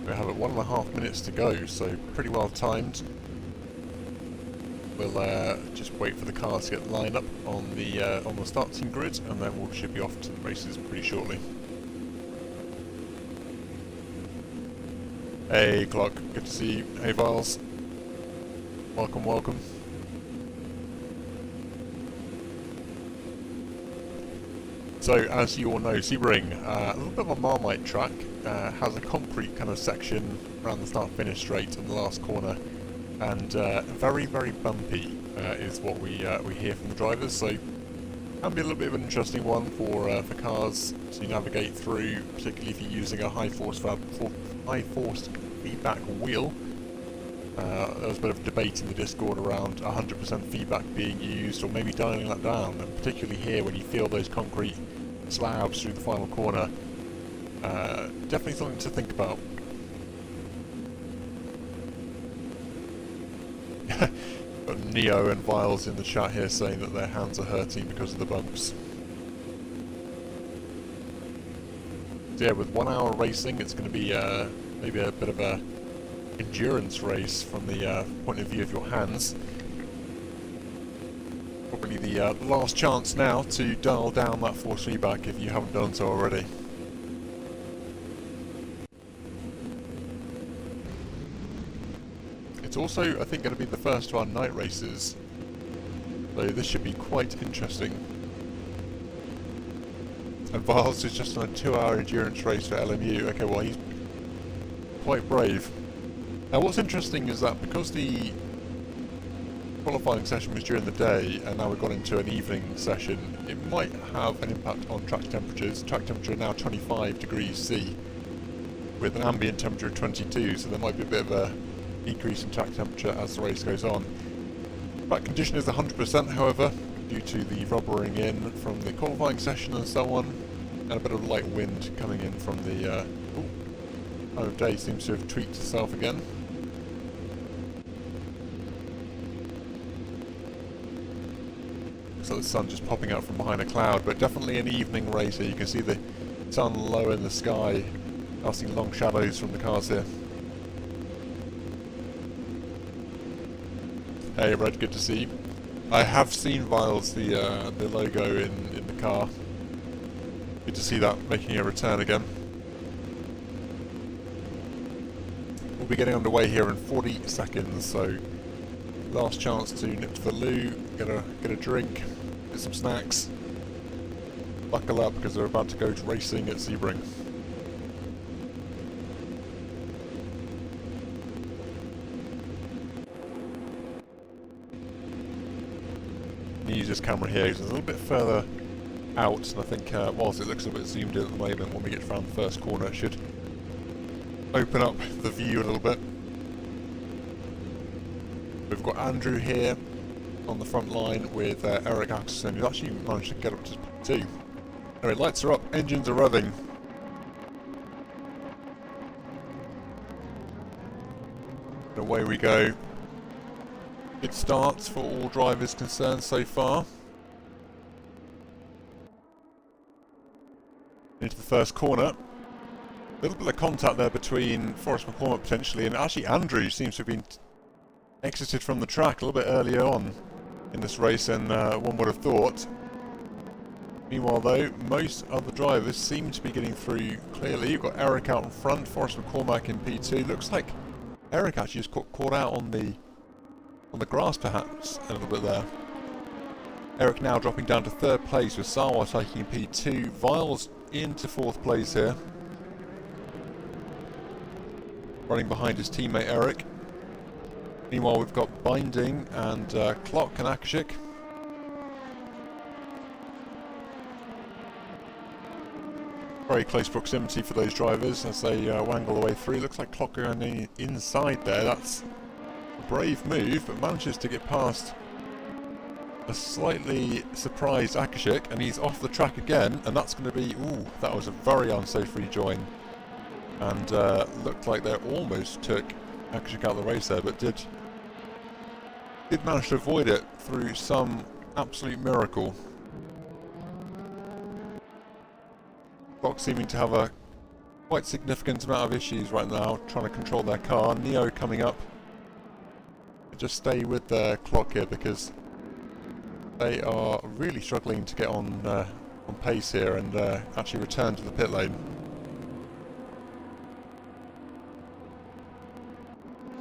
We have 1.5 minutes to go, so pretty well timed. We'll just wait for the cars to get lined up on the starting grid, and then we should be off to the races pretty shortly. Hey Clark, good to see you. Hey Viles, welcome, welcome. So, as you all know, Sebring, a little bit of a Marmite track, has a concrete kind of section around the start-finish straight in the last corner, and very, very bumpy is what we hear from the drivers. So, can be a little bit of an interesting one for cars to navigate through, particularly if you're using a high-force feedback wheel. There was a bit of debate in the Discord around 100% feedback being used, or maybe dialing that down, and particularly here when you feel those concrete slabs through the final corner. Definitely something to think about. Got Neo and Viles in the chat here saying that their hands are hurting because of the bumps. So yeah, with 1 hour racing, it's going to be maybe a bit of a endurance race from the point of view of your hands. Probably the last chance now to dial down that force feedback if you haven't done so already. It's also, I think, going to be the first of our night races, so this should be quite interesting. And Viles is just on a 2-hour endurance race for LMU. Okay, well, he's quite brave. Now what's interesting is that because the qualifying session was during the day and now we've gone into an evening session, it might have an impact on track temperatures. Track temperature now 25 degrees C with an ambient temperature of 22, so there might be a bit of a decrease in track temperature as the race goes on. Track condition is 100%, however, due to the rubbering in from the qualifying session and so on, and a bit of light wind coming in from the time of day seems to have tweaked itself again. So the sun just popping out from behind a cloud, but definitely an evening race here. You can see the sun low in the sky, casting long shadows from the cars here. Hey Red, good to see you. I have seen Viles, the logo in the car. Good to see that making a return again. We'll be getting underway here in 40 seconds, so last chance to nip to the loo, get a drink, get some snacks, buckle up because we're about to go to racing at Sebring. Use this camera here because it's a little bit further out, and I think whilst it looks a bit zoomed in at the moment, when we get around the first corner it should open up the view a little bit. We've got Andrew here on the front line with Eric Axelson, who's actually managed to get up to P2. Anyway, lights are up, engines are revving. And away we go. Good starts for all drivers concerned so far. Into the first corner. A little bit of contact there between Forrest McCormick potentially, and actually Andrew seems to have been exited from the track a little bit earlier on in this race than one would have thought. Meanwhile though, most other drivers seem to be getting through clearly. You've got Eric out in front, Forrest McCormick in P2. Looks like Eric actually just got caught out on the grass perhaps a little bit there. Eric now dropping down to 3rd place with Sawa taking P2. Viles into 4th place here, running behind his teammate Eric. Meanwhile we've got Binding and Clock and Akashik. Very close proximity for those drivers as they wangle their way through. Looks like Clock going inside there. That's a brave move, but manages to get past a slightly surprised Akashik, and he's off the track again, and that's going to be, ooh, that was a very unsafe rejoin. And looked like they almost took Akashik out of the race there, but did manage to avoid it through some absolute miracle. Clock seeming to have a quite significant amount of issues right now trying to control their car. Neo coming up. Just stay with the clock here because they are really struggling to get on pace here and actually return to the pit lane.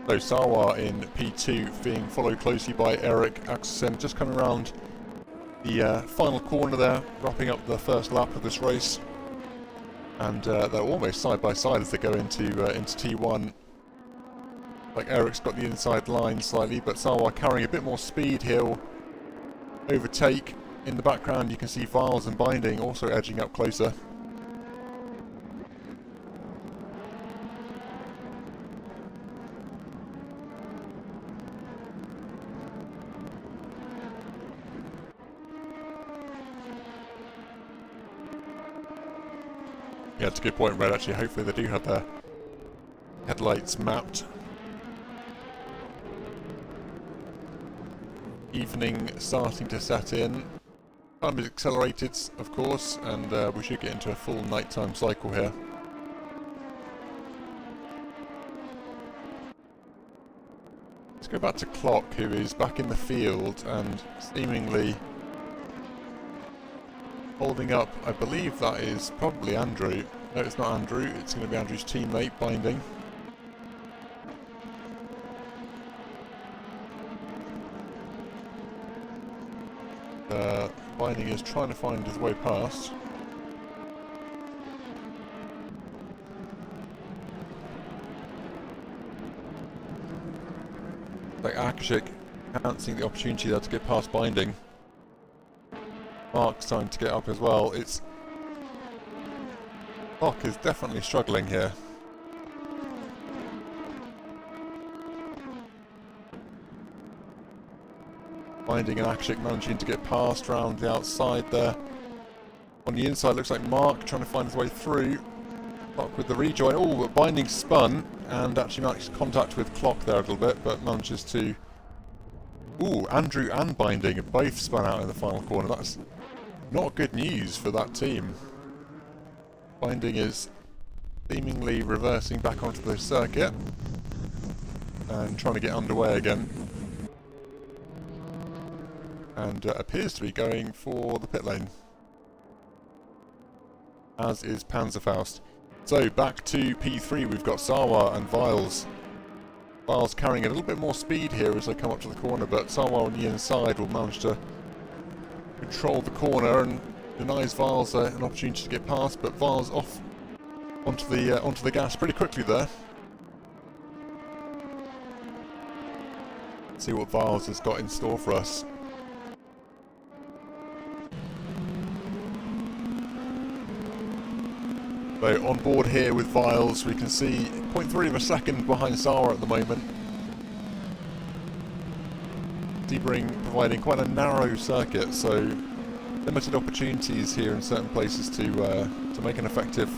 So Sawa in P2 being followed closely by Eric Axelsen, just coming around the final corner there, wrapping up the first lap of this race. And they're almost side by side as they go into T1. Like Eric's got the inside line slightly, but Sawa carrying a bit more speed. He'll overtake. In the background you can see Viles and Binding also edging up closer. Yeah, it's a good point, Red, actually. Hopefully they do have their headlights mapped. Evening starting to set in. Time is accelerated, of course, and we should get into a full nighttime cycle here. Let's go back to Clock, who is back in the field and seemingly holding up. I believe that is probably Andrew. No, it's not Andrew. It's going to be Andrew's teammate, Binding. Binding is trying to find his way past. Like Akashik can't see the opportunity there to get past Binding. Mark's trying to get up as well. It's Mark is definitely struggling here. Binding and Akashik managing to get past round the outside there. On the inside looks like Mark trying to find his way through. Clock with the rejoin. Oh, but Binding spun and actually makes contact with Clock there a little bit, but manages to... Ooh, Andrew and Binding have both spun out in the final corner. That's not good news for that team. Binding is seemingly reversing back onto the circuit and trying to get underway again. And appears to be going for the pit lane, as is Panzerfaust. So back to P3, we've got Sawa and Viles. Viles carrying a little bit more speed here as they come up to the corner, but Sawa on the inside will manage to control the corner and denies Viles an opportunity to get past, but Viles off onto the gas pretty quickly there. Let's see what Viles has got in store for us. So on board here with Viles, we can see 0.3 of a second behind Sawa at the moment. Sebring providing quite a narrow circuit, so limited opportunities here in certain places to make an effective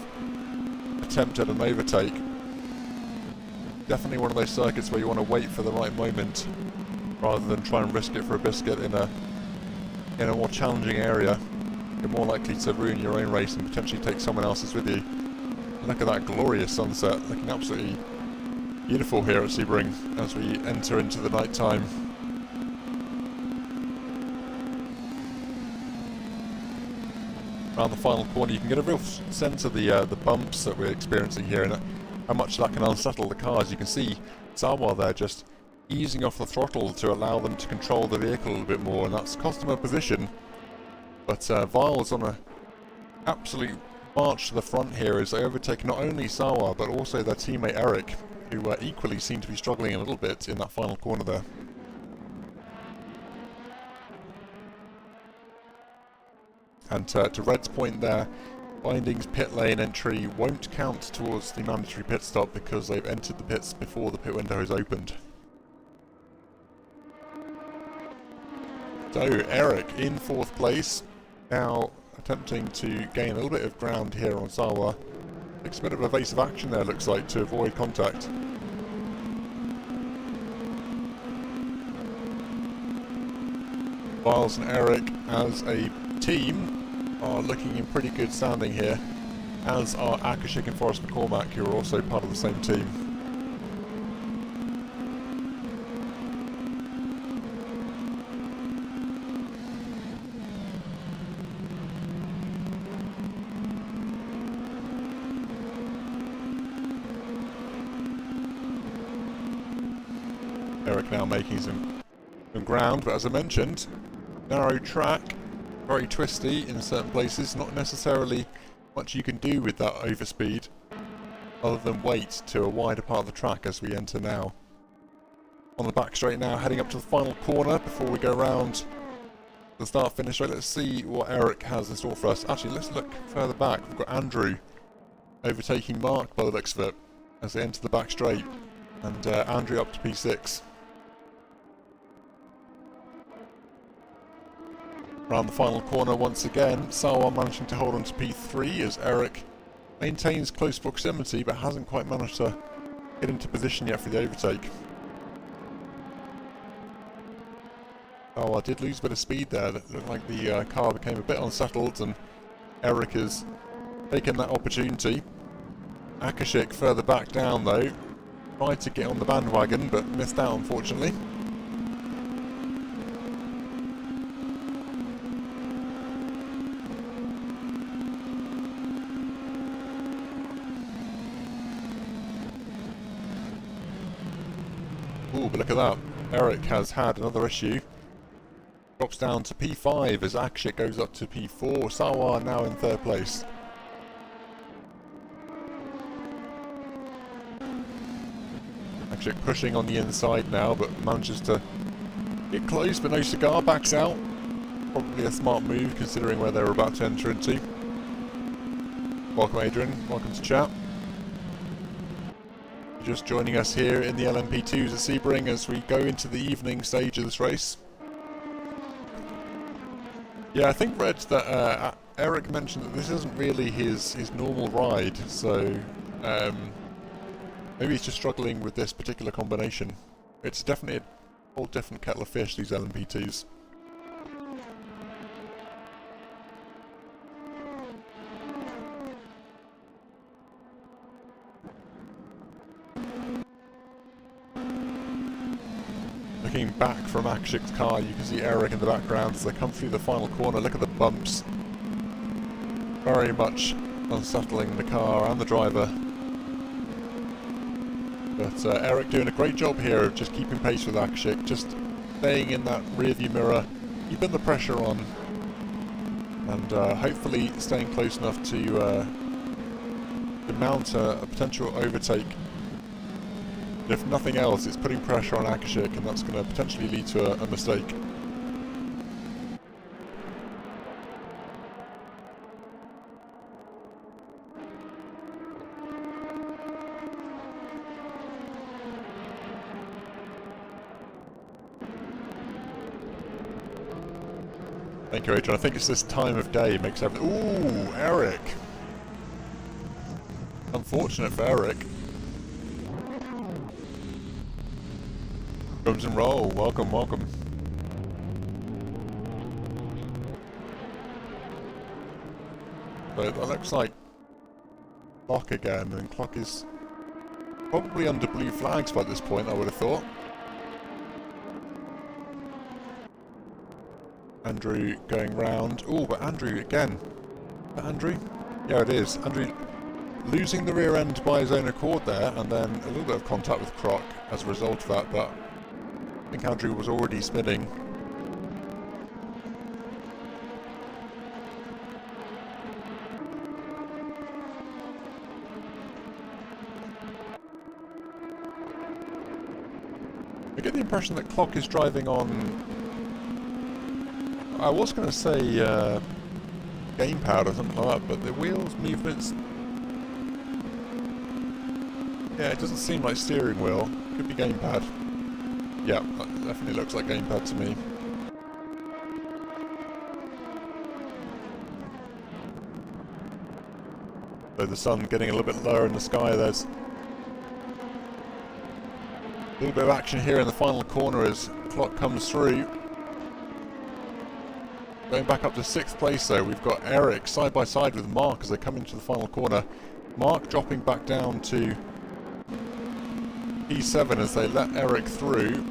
attempt at an overtake. Definitely one of those circuits where you want to wait for the right moment rather than try and risk it for a biscuit in a more challenging area. You're more likely to ruin your own race and potentially take someone else's with you. Look at that glorious sunset, looking absolutely beautiful here at Sebring as we enter into the night time. Around the final corner you can get a real sense of the bumps that we're experiencing here and how much that can unsettle the cars. You can see Sawa there just easing off the throttle to allow them to control the vehicle a little bit more, and that's cost them a position. But Viles on an absolute march to the front here as they overtake not only Sawa but also their teammate Eric, who equally seem to be struggling a little bit in that final corner there. And to Red's point there, Binding's pit lane entry won't count towards the mandatory pit stop because they've entered the pits before the pit window is opened. So Eric in 4th place, now attempting to gain a little bit of ground here on Sawa. Takes a bit of evasive action there, looks like, to avoid contact. Viles and Eric as a team are looking in pretty good standing here, as are Akashik and Forrest McCormack, who are also part of the same team. Eric now making some ground, but as I mentioned, narrow track, very twisty in certain places, not necessarily much you can do with that overspeed other than wait to a wider part of the track as we enter now. On the back straight now, heading up to the final corner before we go round the start finish straight. Let's see what Eric has in store for us. Actually, let's look further back. We've got Andrew overtaking Mark by the looks of it as they enter the back straight, and Andrew up to P6. Around the final corner once again, Sawa managing to hold on to P3 as Eric maintains close proximity but hasn't quite managed to get into position yet for the overtake. Sawa did lose a bit of speed there. It looked like the car became a bit unsettled, and Eric has taken that opportunity. Akashik further back down though, tried to get on the bandwagon but missed out unfortunately. Ooh, but look at that. Eric has had another issue. Drops down to P5 as Akashik goes up to P4. Sawa now in third place. Akashik pushing on the inside now, but manages to get close, but no cigar, backs out. Probably a smart move considering where they were about to enter into. Welcome Adrian, welcome to chat. Just joining us here in the LMP2s at Sebring as we go into the evening stage of this race. Yeah, I think read that Eric mentioned that this isn't really his normal ride, so maybe he's just struggling with this particular combination. It's definitely a whole different kettle of fish, these LMP2s. Looking back from Akashik's car, you can see Eric in the background as they come through the final corner. Look at the bumps. Very much unsettling the car and the driver. But Eric doing a great job here of just keeping pace with Akashik, just staying in that rearview mirror, keeping the pressure on, and hopefully staying close enough to mount a potential overtake. If nothing else, it's putting pressure on Akashik, and that's going to potentially lead to a mistake. Thank you, Adrian. I think it's this time of day makes everything... Ooh, Eric! Unfortunate for Eric. Drums and roll, welcome, welcome. So that looks like Clock again, and Clock is probably under blue flags by this point, I would have thought. Andrew going round. Oh, but Andrew again. Is that Andrew? Yeah, it is. Andrew losing the rear end by his own accord there, and then a little bit of contact with Croc as a result of that, but I think Andrew was already spinning. I get the impression that Clock is driving on... I was going to say gamepad or something like that, but the wheels movements... Yeah, it doesn't seem like steering wheel. Could be gamepad. Yeah, that definitely looks like gamepad to me. So the sun getting a little bit lower in the sky. There's a little bit of action here in the final corner as Clock comes through. Going back up to 6th place though, we've got Eric side by side with Mark as they come into the final corner. Mark dropping back down to P7 as they let Eric through.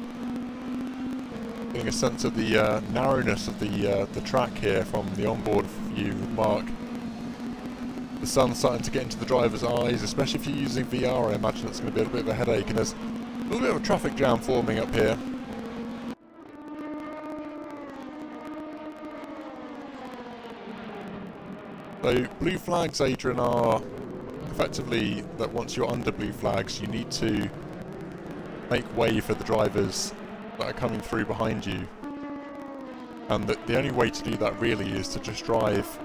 Getting a sense of the narrowness of the track here from the onboard view with Mark. The sun's starting to get into the driver's eyes, especially if you're using VR. I imagine it's going to be a bit of a headache, and there's a little bit of a traffic jam forming up here. So blue flags, Adrian, are effectively that once you're under blue flags, you need to make way for the drivers that are coming through behind you. And the only way to do that really is to just drive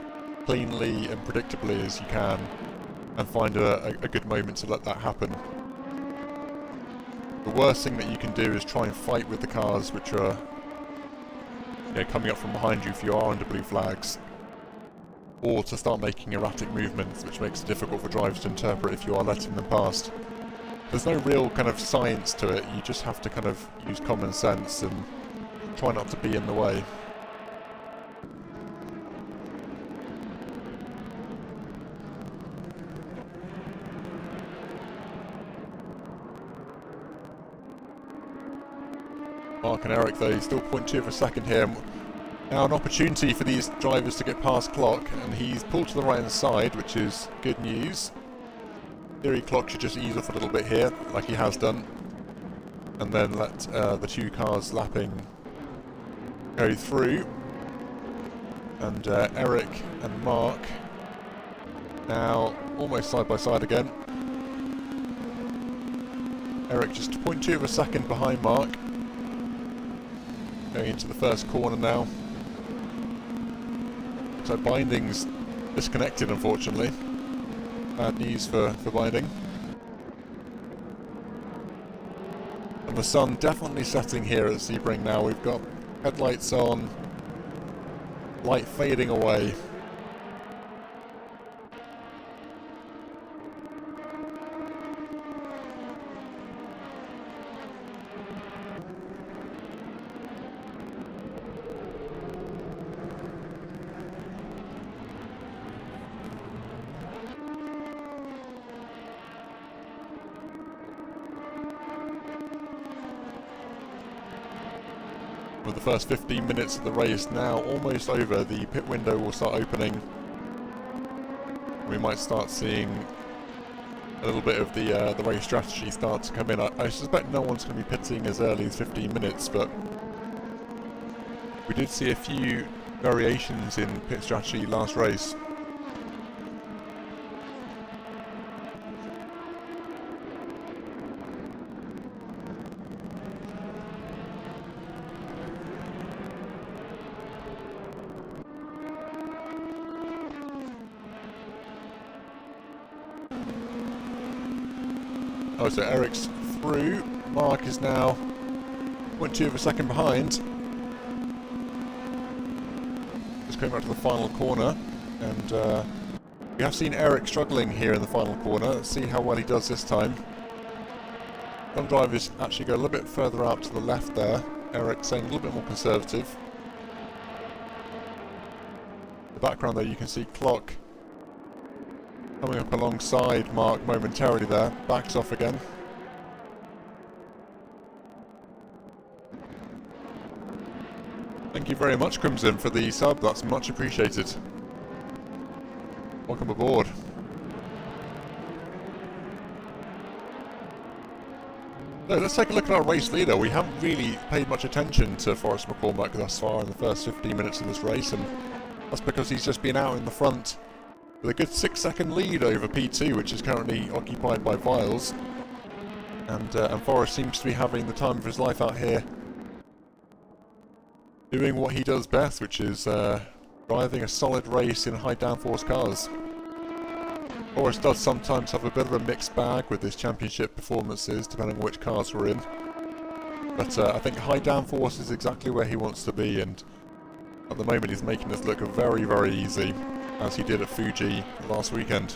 cleanly and predictably as you can and find a good moment to let that happen. The worst thing that you can do is try and fight with the cars which are, you know, coming up from behind you if you are under blue flags, or to start making erratic movements, which makes it difficult for drivers to interpret if you are letting them past. There's no real kind of science to it, you just have to kind of use common sense and try not to be in the way. Mark and Eric though, still 0.2 of a second here. Now an opportunity for these drivers to get past Clock, and he's pulled to the right hand side, which is good news. Theory Clock should just ease off a little bit here, like he has done, and then let the two cars lapping go through. And Eric and Mark now almost side by side again. Eric just 0.2 of a second behind Mark. Going into the first corner now. So Binding's disconnected, unfortunately. Bad news for Binding. And the sun definitely setting here at Sebring now. We've got headlights on, light fading away. With the first 15 minutes of the race now almost over, the pit window will start opening. We might start seeing a little bit of the race strategy start to come in. I suspect no one's going to be pitting as early as 15 minutes, but we did see a few variations in pit strategy last race. Oh, so Eric's through. Mark is now 0.2 of a second behind. Just going back to the final corner, and we have seen Eric struggling here in the final corner. Let's see how well he does this time. Some drivers actually go a little bit further out to the left there. Eric saying a little bit more conservative. In the background though, you can see Clock coming up alongside Mark momentarily there, backs off again. Thank you very much, Crimson, for the sub, that's much appreciated. Welcome aboard. So let's take a look at our race leader. We haven't really paid much attention to Forrest McCormack thus far in the first 15 minutes of this race, and that's because he's just been out in the front with a good 6-second lead over P2, which is currently occupied by Viles. And Forrest seems to be having the time of his life out here, doing what he does best, which is driving a solid race in high downforce cars. Forrest does sometimes have a bit of a mixed bag with his championship performances, depending on which cars we're in. But I think high downforce is exactly where he wants to be, and at the moment he's making this look very, very easy, as he did at Fuji last weekend.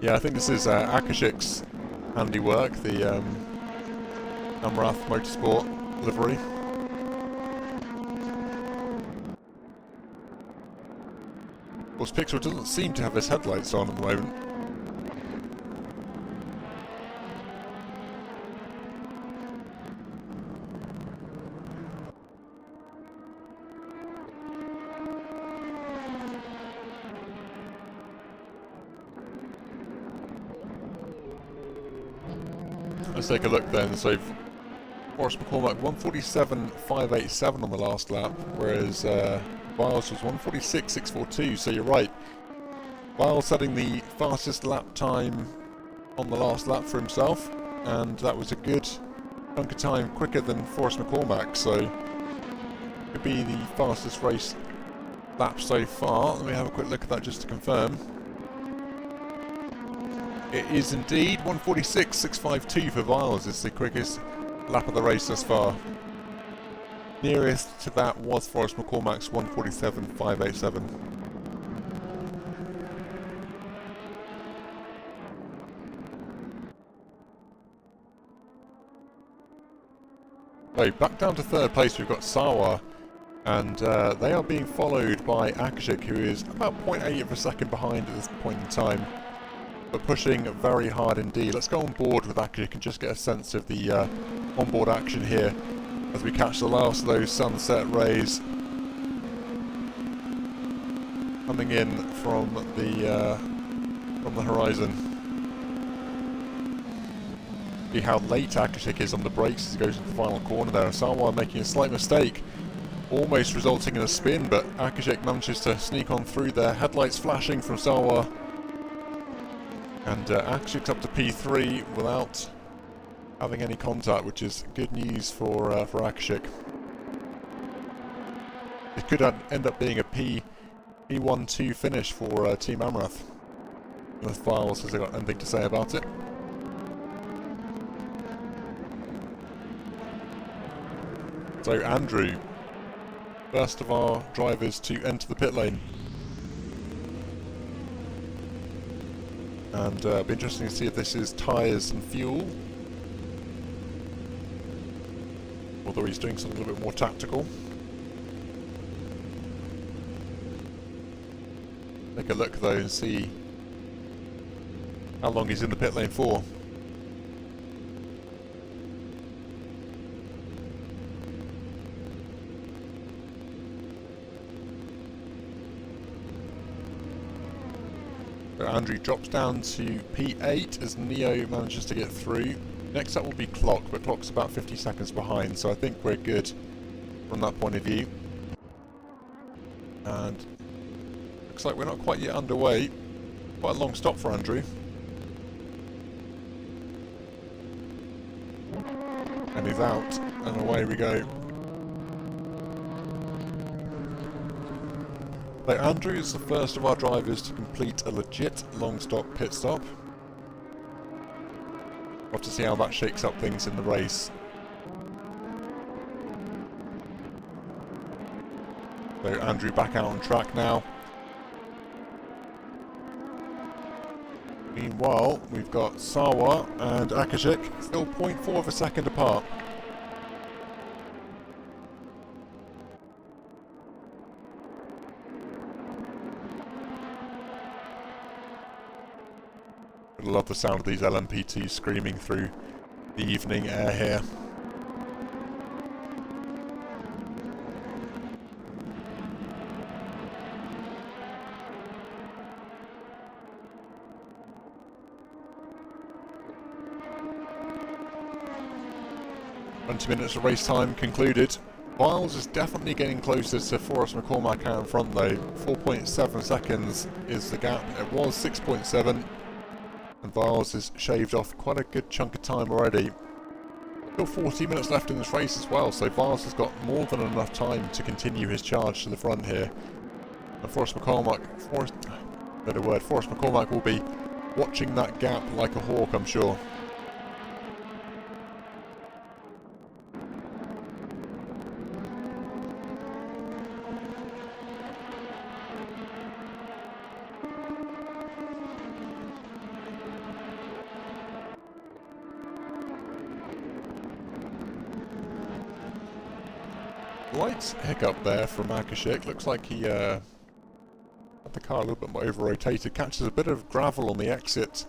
Yeah, I think this is Akashik's handiwork, the Amrath Motorsport livery. Of course, Pixel doesn't seem to have his headlights on at the moment. Let's take a look then. So Forrest McCormack 147.587 on the last lap, whereas Viles was 146.642. So you're right, Viles setting the fastest lap time on the last lap for himself, and that was a good chunk of time quicker than Forrest McCormack, so could be the fastest race lap so far. Let me have a quick look at that just to confirm. It is indeed 146.652 for Viles. It's the quickest lap of the race thus far. Nearest to that was Forrest McCormack's 147.587. So back down to third place we've got Sawa, and they are being followed by Akashik, who is about 0.8 of a second behind at this point in time, but pushing very hard indeed. Let's go on board with Akashik and just get a sense of the onboard action here as we catch the last of those sunset rays coming in from the horizon. See how late Akashik is on the brakes as he goes into the final corner there. Sawa making a slight mistake, almost resulting in a spin, but Akashik manages to sneak on through there. Headlights flashing from Sawa, and Akashik's up to P3 without having any contact, which is good news for Akashik. It could end up being a P1-2 finish for Team Amrath, unless Viles has got anything to say about it. So Andrew, first of our drivers to enter the pit lane. And it'll be interesting to see if this is tyres and fuel, although he's doing something a little bit more tactical. Take a look though and see how long he's in the pit lane for. So Andrew drops down to P8 as Neo manages to get through. Next up will be Clock, but Clock's about 50 seconds behind, so I think we're good from that point of view. And looks like we're not quite yet underway. Quite a long stop for Andrew. And he's out, and away we go. So Andrew is the first of our drivers to complete a legit long stop pit stop. We'll have to see how that shakes up things in the race. So Andrew back out on track now. Meanwhile, we've got Sawa and Akashik still 0.4 of a second apart. I love the sound of these LMP2 screaming through the evening air here. Minutes of race time concluded. Viles is definitely getting closer to Forrest McCormack out in front though. 4.7 seconds is the gap. It was 6.7. And Viles has shaved off quite a good chunk of time already. Still 40 minutes left in this race as well, so Viles has got more than enough time to continue his charge to the front here. And Forrest McCormack will be watching that gap like a hawk, I'm sure. Slight hiccup there from Akashik. Looks like he had the car a little bit more over-rotated. Catches a bit of gravel on the exit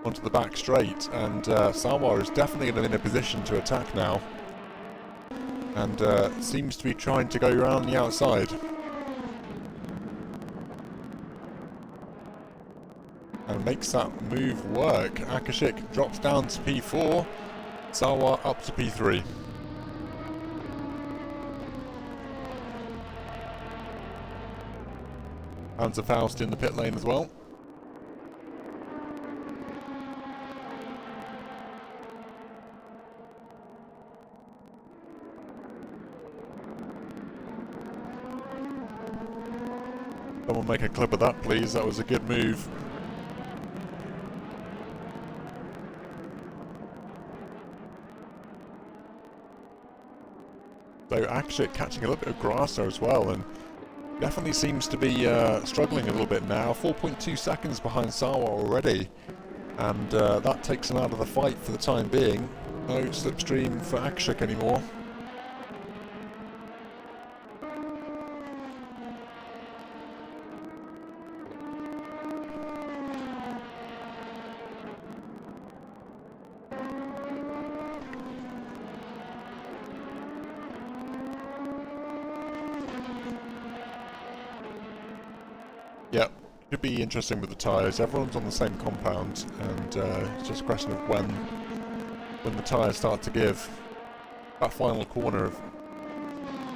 onto the back straight, and Salwar is definitely going to be in a position to attack now. And seems to be trying to go around the outside. And makes that move work. Akashik drops down to P4, Salwar up to P3. Panzer Faust in the pit lane as well. Someone make a clip of that, please. That was a good move. So Akashik catching a little bit of grass there as well, and definitely seems to be struggling a little bit now. 4.2 seconds behind Salwar already, and that takes him out of the fight for the time being. No slipstream for Akashik anymore. Yeah, should be interesting with the tyres. Everyone's on the same compound, and it's just a question of when the tyres start to give. That final corner of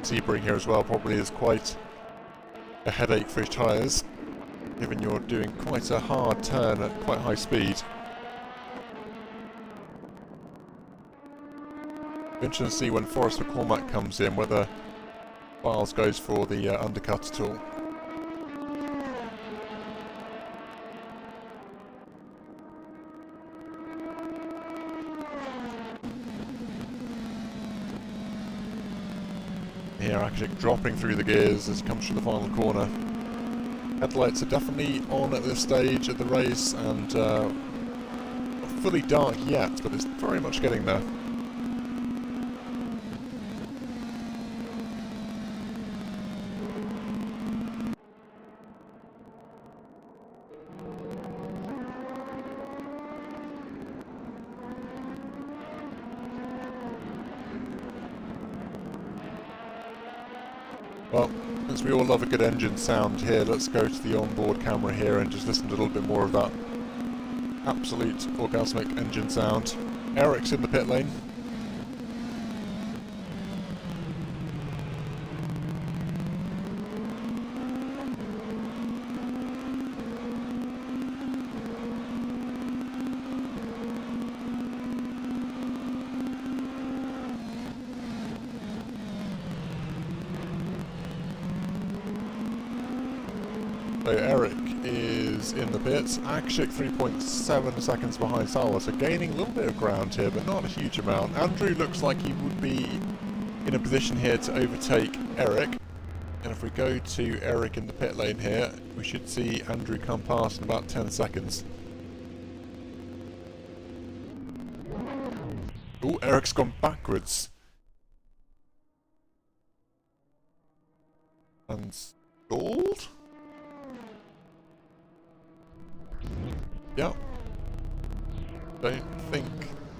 Sebring here as well probably is quite a headache for his tyres, given you're doing quite a hard turn at quite high speed. Interesting to see when Forrest McCormack comes in, whether Biles goes for the undercut at all. Here, Akashik dropping through the gears as he comes through the final corner. Headlights are definitely on at this stage of the race, and not fully dark yet, but it's very much getting there. Well, since we all love a good engine sound here, let's go to the onboard camera here and just listen to a little bit more of that absolute orgasmic engine sound. Eric's in the pit lane. So Eric is in the pits. Akashik 3.7 seconds behind Salwar, so gaining a little bit of ground here, but not a huge amount. Andrew looks like he would be in a position here to overtake Eric. And if we go to Eric in the pit lane here, we should see Andrew come past in about 10 seconds. Oh, Eric's gone backwards. And stalled? Yeah. Don't think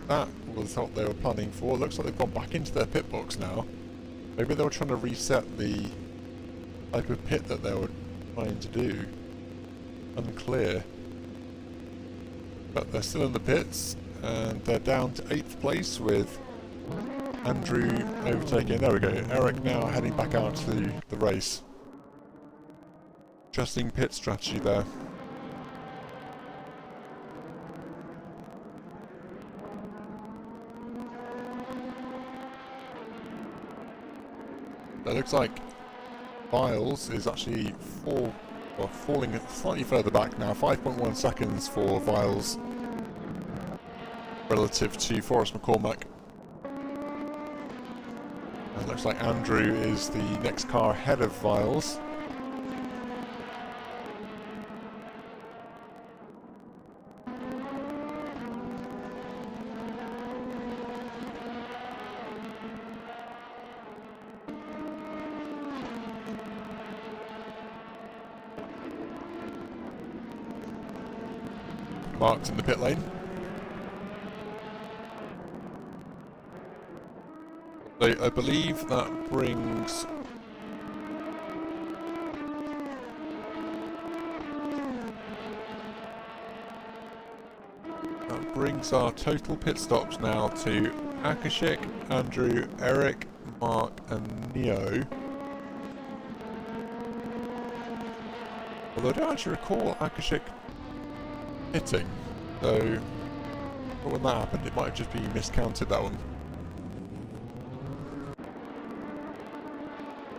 that was what they were planning for. Looks like they've gone back into their pit box now. Maybe they were trying to reset the type of pit that they were trying to do. Unclear. But they're still in the pits, and they're down to 8th place with Andrew overtaking. There we go. Eric now heading back out to the race. Interesting pit strategy there. It looks like Biles is actually falling slightly further back now. 5.1 seconds for Biles relative to Forrest McCormack. And it looks like Andrew is the next car ahead of Biles. Mark's in the pit lane. So I believe that brings... our total pit stops now to Akashik, Andrew, Eric, Mark and Neo. Although I don't actually recall Akashik hitting, so when that happened it might have just been miscounted, that one.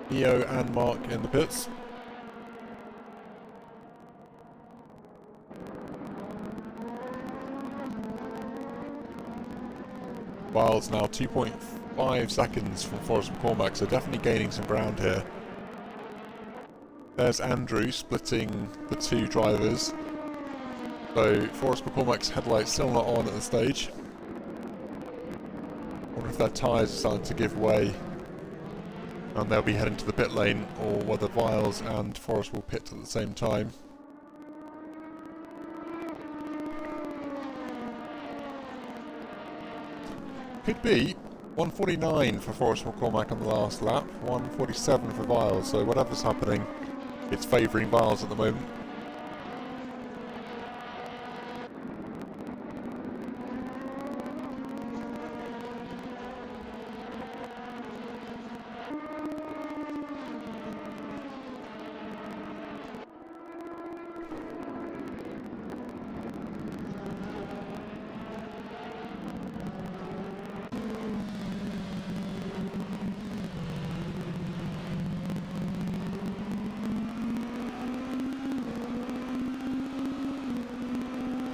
Neo and Mark in the pits. Wiles now 2.5 seconds from Forrest McCormack, so definitely gaining some ground here. There's Andrew splitting the two drivers. So Forrest McCormack's headlights still not on at the stage. Wonder if their tyres are starting to give way and they'll be heading to the pit lane, or whether Wiles and Forrest will pit at the same time. Could be 149 for Forrest McCormack on the last lap, 147 for Wiles, so whatever's happening, it's favouring Wiles at the moment.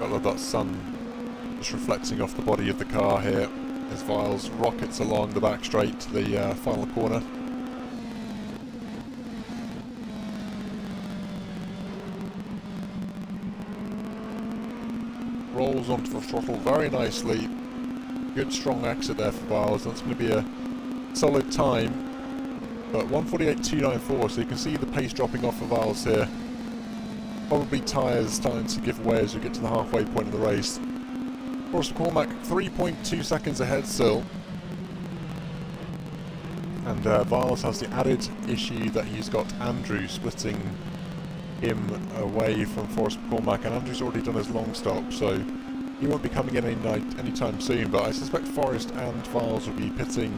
I love that sun just reflecting off the body of the car here as Wiles rockets along the back straight to the final corner. Rolls onto the throttle very nicely. Good strong exit there for Wiles. That's going to be a solid time. But 148.294, so you can see the pace dropping off for Wiles here. Probably tyres starting to give way as we get to the halfway point of the race. Forrest McCormack 3.2 seconds ahead still. And Wiles has the added issue that he's got Andrew splitting him away from Forrest McCormack, and Andrew's already done his long stop, so he won't be coming in anytime soon, but I suspect Forrest and Wiles will be pitting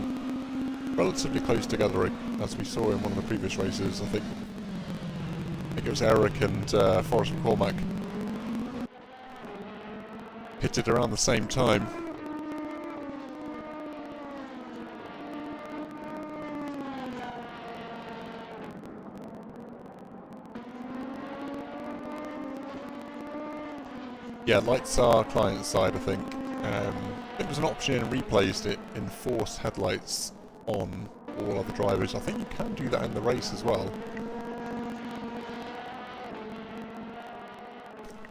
relatively close together, as we saw in one of the previous races. I think it was Eric and Forrest McCormack pitted around the same time. Yeah, lights are client side, I think. It was an option in replays to enforce headlights on all other drivers. I think you can do that in the race as well.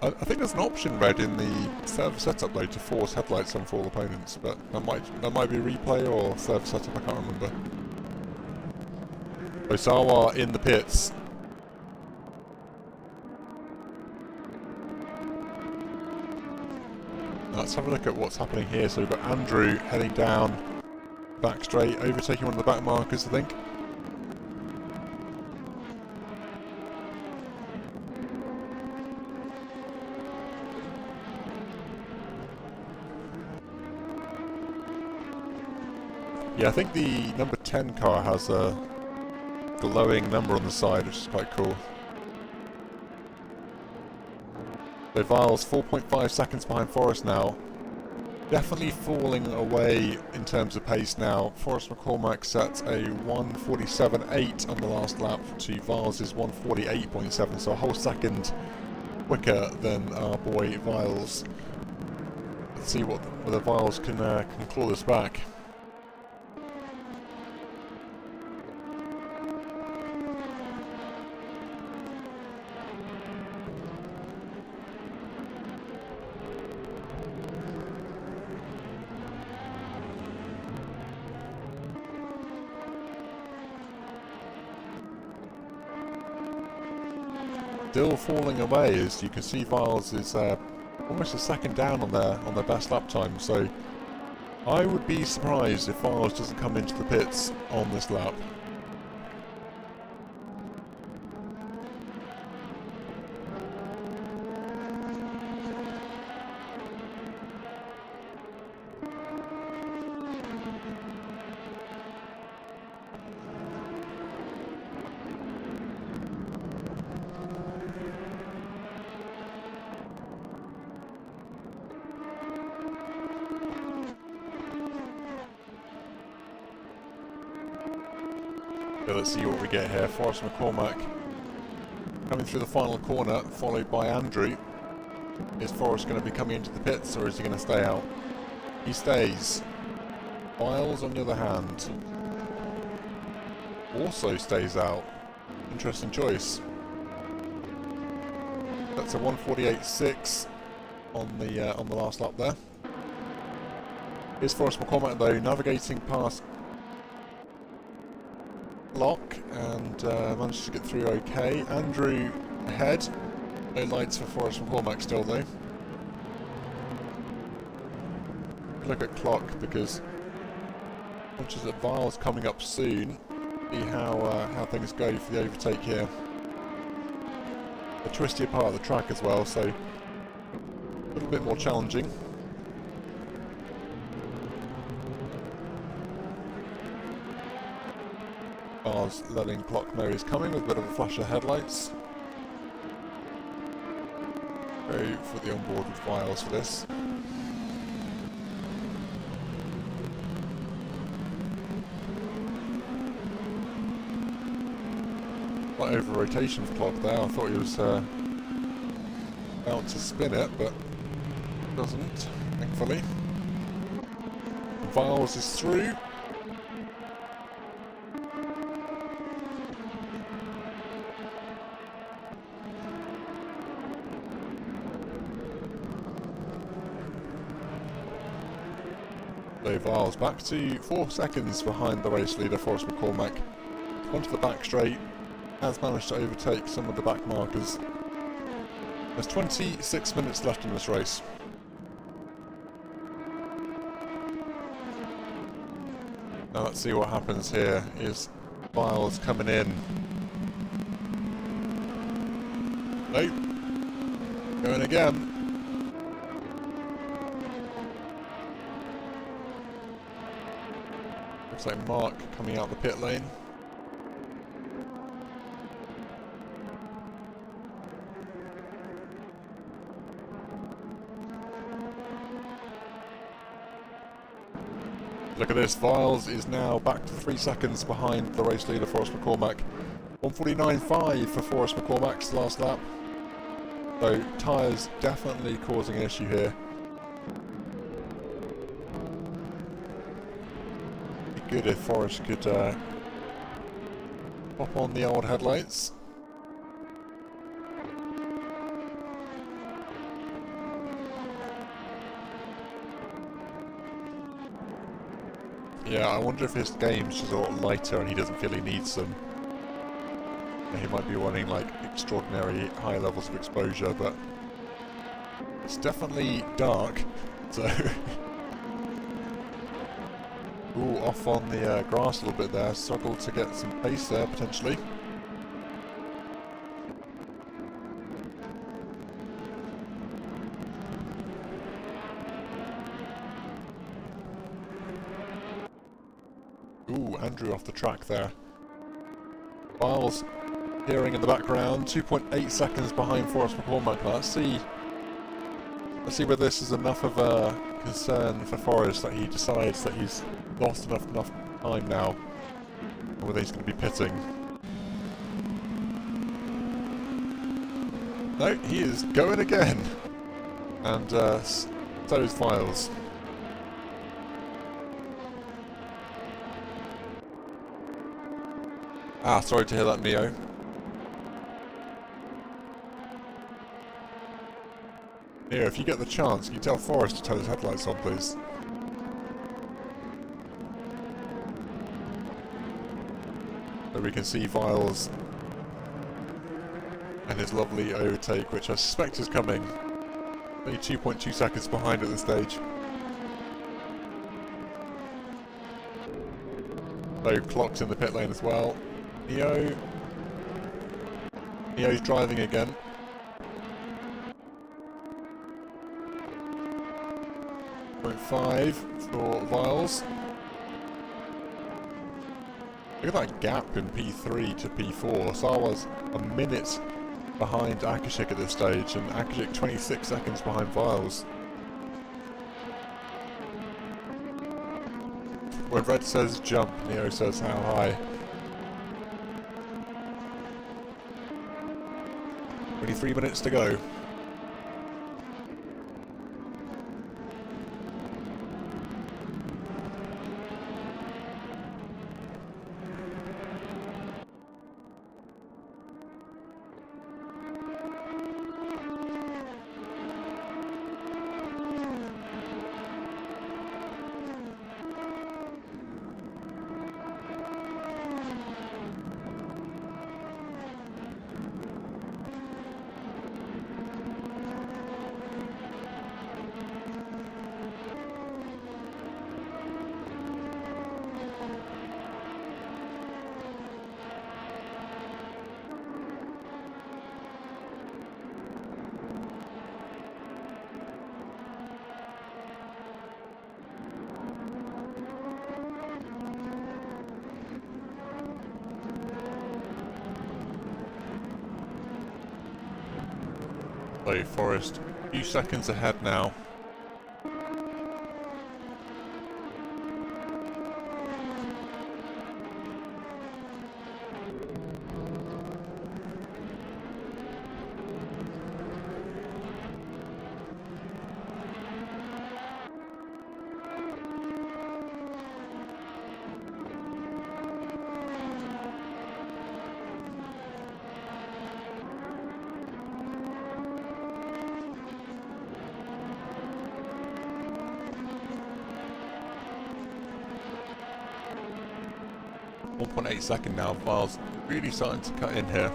I think there's an option read in the server setup though to force headlights on for all opponents, but that might be a replay or server setup, I can't remember. Osawa in the pits. Let's have a look at what's happening here. So we've got Andrew heading down back straight, overtaking one of the back markers, I think. Yeah, I think the number 10 car has a glowing number on the side, which is quite cool. So Wiles 4.5 seconds behind Forrest now. Definitely falling away in terms of pace now. Forrest McCormack set a 1:47.8 on the last lap to Wiles' 1:48.7, so a whole second quicker than our boy Wiles. Let's see whether Wiles can claw this back. Still falling away, as you can see Wiles is almost a second down on their best lap time. So I would be surprised if Viles doesn't come into the pits on this lap. So let's see what we get here. Forrest McCormack coming through the final corner, followed by Andrew. Is Forrest going to be coming into the pits, or is he going to stay out? He stays. Viles, on the other hand, also stays out. Interesting choice. That's a 1:48.6 on the last lap there. Here's Forrest McCormack though, navigating past Lock and managed to get through okay. Andrew ahead. No lights for Forrest McCormack still though. Look at clock because conscious that Viles coming up soon. See how things go for the overtake here. The twistier part of the track as well, so a little bit more challenging. Viles letting clock know he's coming with a bit of a flash of headlights. Very fully on board with Viles for this. Quite over rotation for clock there. I thought he was about to spin it, but doesn't, thankfully. Viles is through. So Viles back to 4 seconds behind the race leader, Forrest McCormack. Onto the back straight, has managed to overtake some of the back markers. There's 26 minutes left in this race. Now let's see what happens here. Is Viles coming in? Nope. Going again. Looks like Mark coming out the pit lane. Look at this, Viles is now back to 3 seconds behind the race leader, Forrest McCormack. 1:49.5 for Forrest McCormack's last lap. So tyres definitely causing an issue here. It'd be good if Forrest could pop on the old headlights. Yeah, I wonder if his game's just a lot lighter and he doesn't feel he needs them. He might be wanting like extraordinary high levels of exposure, but it's definitely dark, so... Ooh, off on the grass a little bit there, struggled to get some pace there potentially. Ooh, Andrew off the track there. Viles hearing in the background, 2.8 seconds behind Forrest McCormack. Let's see whether this is enough of a concern for Forrest that he decides that he's lost enough time now, and whether he's going to be pitting. No, he is going again, and so is Viles. Ah, sorry to hear that, Neo. Neo, if you get the chance, can you tell Forrest to turn his headlights on, please? So we can see Viles and his lovely overtake, which I suspect is coming. Only 2.2 seconds behind at this stage. So clock's in the pit lane as well. Neo's driving again. .5 for Viles. Look at that gap in P3 to P4. Sarwar's a minute behind Akashik at this stage, and Akashik 26 seconds behind Viles. When Red says jump, Neo says how high. 23 minutes to go. So Forrest, a few seconds ahead now. .8 second now. Viles really starting to cut in here.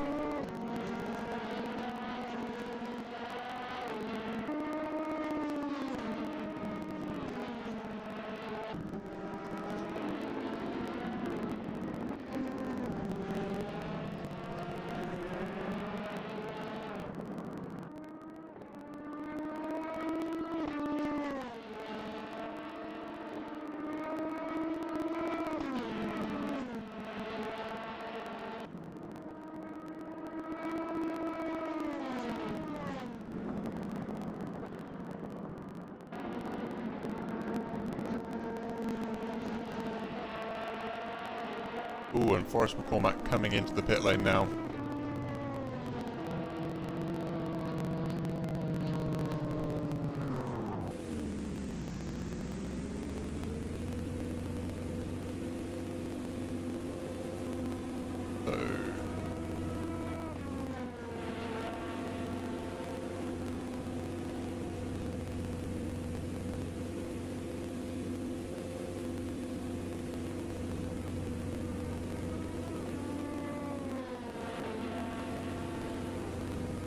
Ooh, and Forrest McCormack coming into the pit lane now.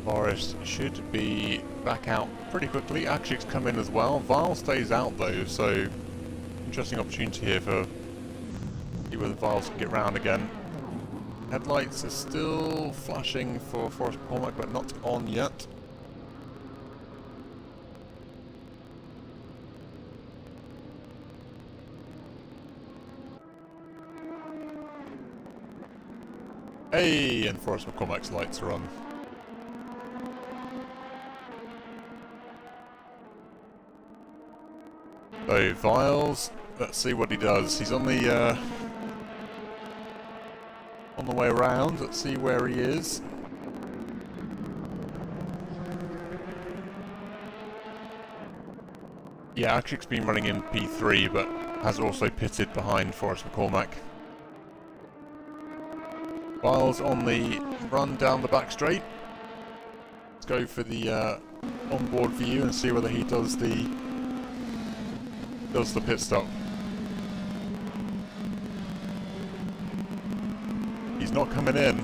Forrest should be back out pretty quickly. Akshik's come in as well. Vile stays out though, so interesting opportunity here for see whether Viles can get round again. Headlights are still flashing for Forrest McCormack, but not on yet. Hey, and Forrest McCormack's lights are on. So Viles, let's see what he does. He's on the way around. Let's see where he is. Yeah, Akshik's been running in P3, but has also pitted behind Forrest McCormack. Viles on the run down the back straight. Let's go for the onboard view and see whether he does the pit stop. He's not coming in.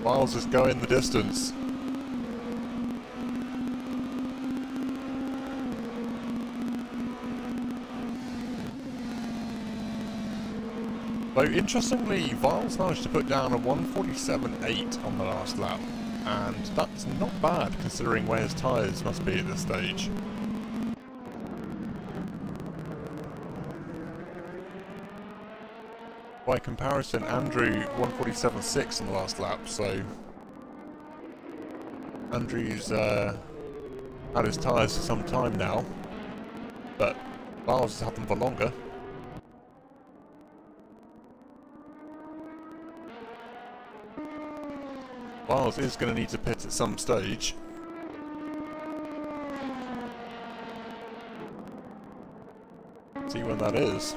Viles is going the distance. Though interestingly, Viles managed to put down a 1:47.8 on the last lap, and that's not bad considering where his tyres must be at this stage. By comparison, Andrew 1:47.6 on the last lap, so Andrew's had his tyres for some time now, but Viles has had them for longer. Viles is going to need to pit at some stage. See when that is.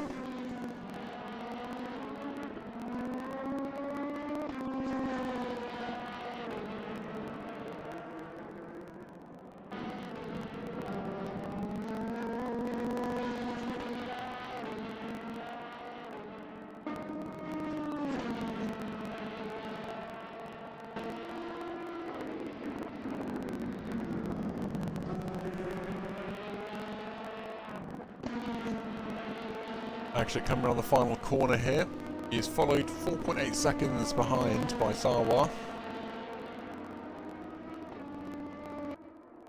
Actually coming around the final corner here. He is followed 4.8 seconds behind by Sarwar.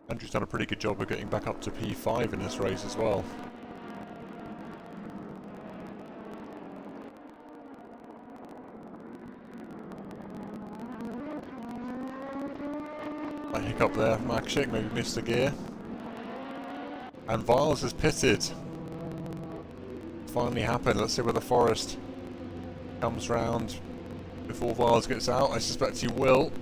Andrew's done a pretty good job of getting back up to P5 in this race as well. A hiccup there, Makshik maybe missed a gear. And Viles has pitted. Finally happened. Let's see whether Forrest comes round before Viles gets out. I suspect he will.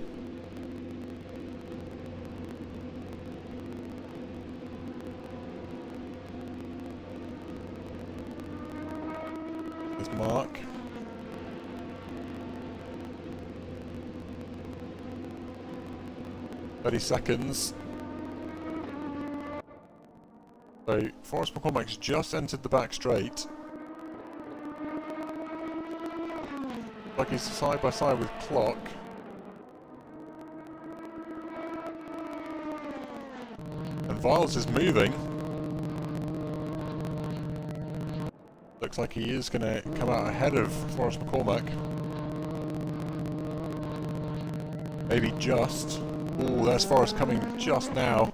There's Mark. "30 seconds. So Forrest McCormack's just entered the back straight. Like he's side by side with Clock. And Viles is moving. Looks like he is going to come out ahead of Forrest McCormack. Maybe just. Ooh, there's Forrest coming just now.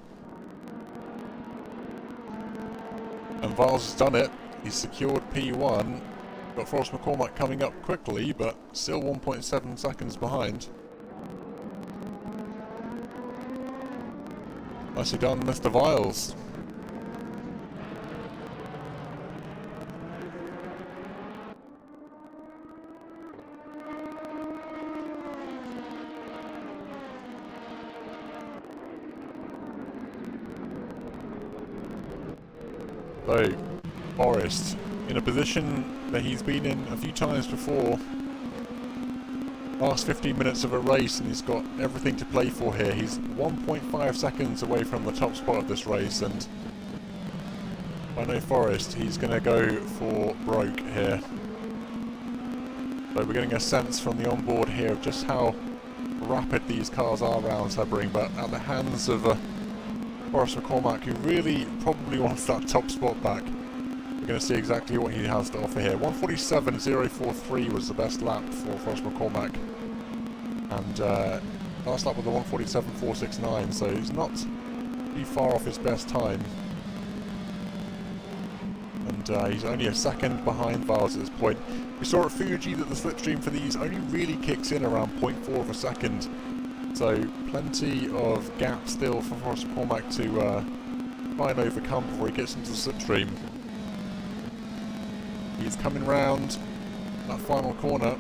And Viles has done it. He's secured P1. Got Forrest McCormack coming up quickly, but still 1.7 seconds behind. Nicely done, Mr. Viles. So, Forrest, in a position that he's been in a few times before. Last 15 minutes of a race and he's got everything to play for here. He's 1.5 seconds away from the top spot of this race, and I know Forrest, he's going to go for broke here. So we're getting a sense from the onboard here of just how rapid these cars are around Sebring, but at the hands of Forrest McCormack, who really probably wants that top spot back. We're going to see exactly what he has to offer here. 1:47.043 was the best lap for Forrest McCormack. And last lap was a 1:47.469, so he's not too far off his best time. And he's only a second behind Viles at this point. We saw at Fuji that the slipstream for these only really kicks in around 0.4 of a second. So plenty of gap still for Forrest McCormack to try and overcome before he gets into the slipstream. He's coming round that final corner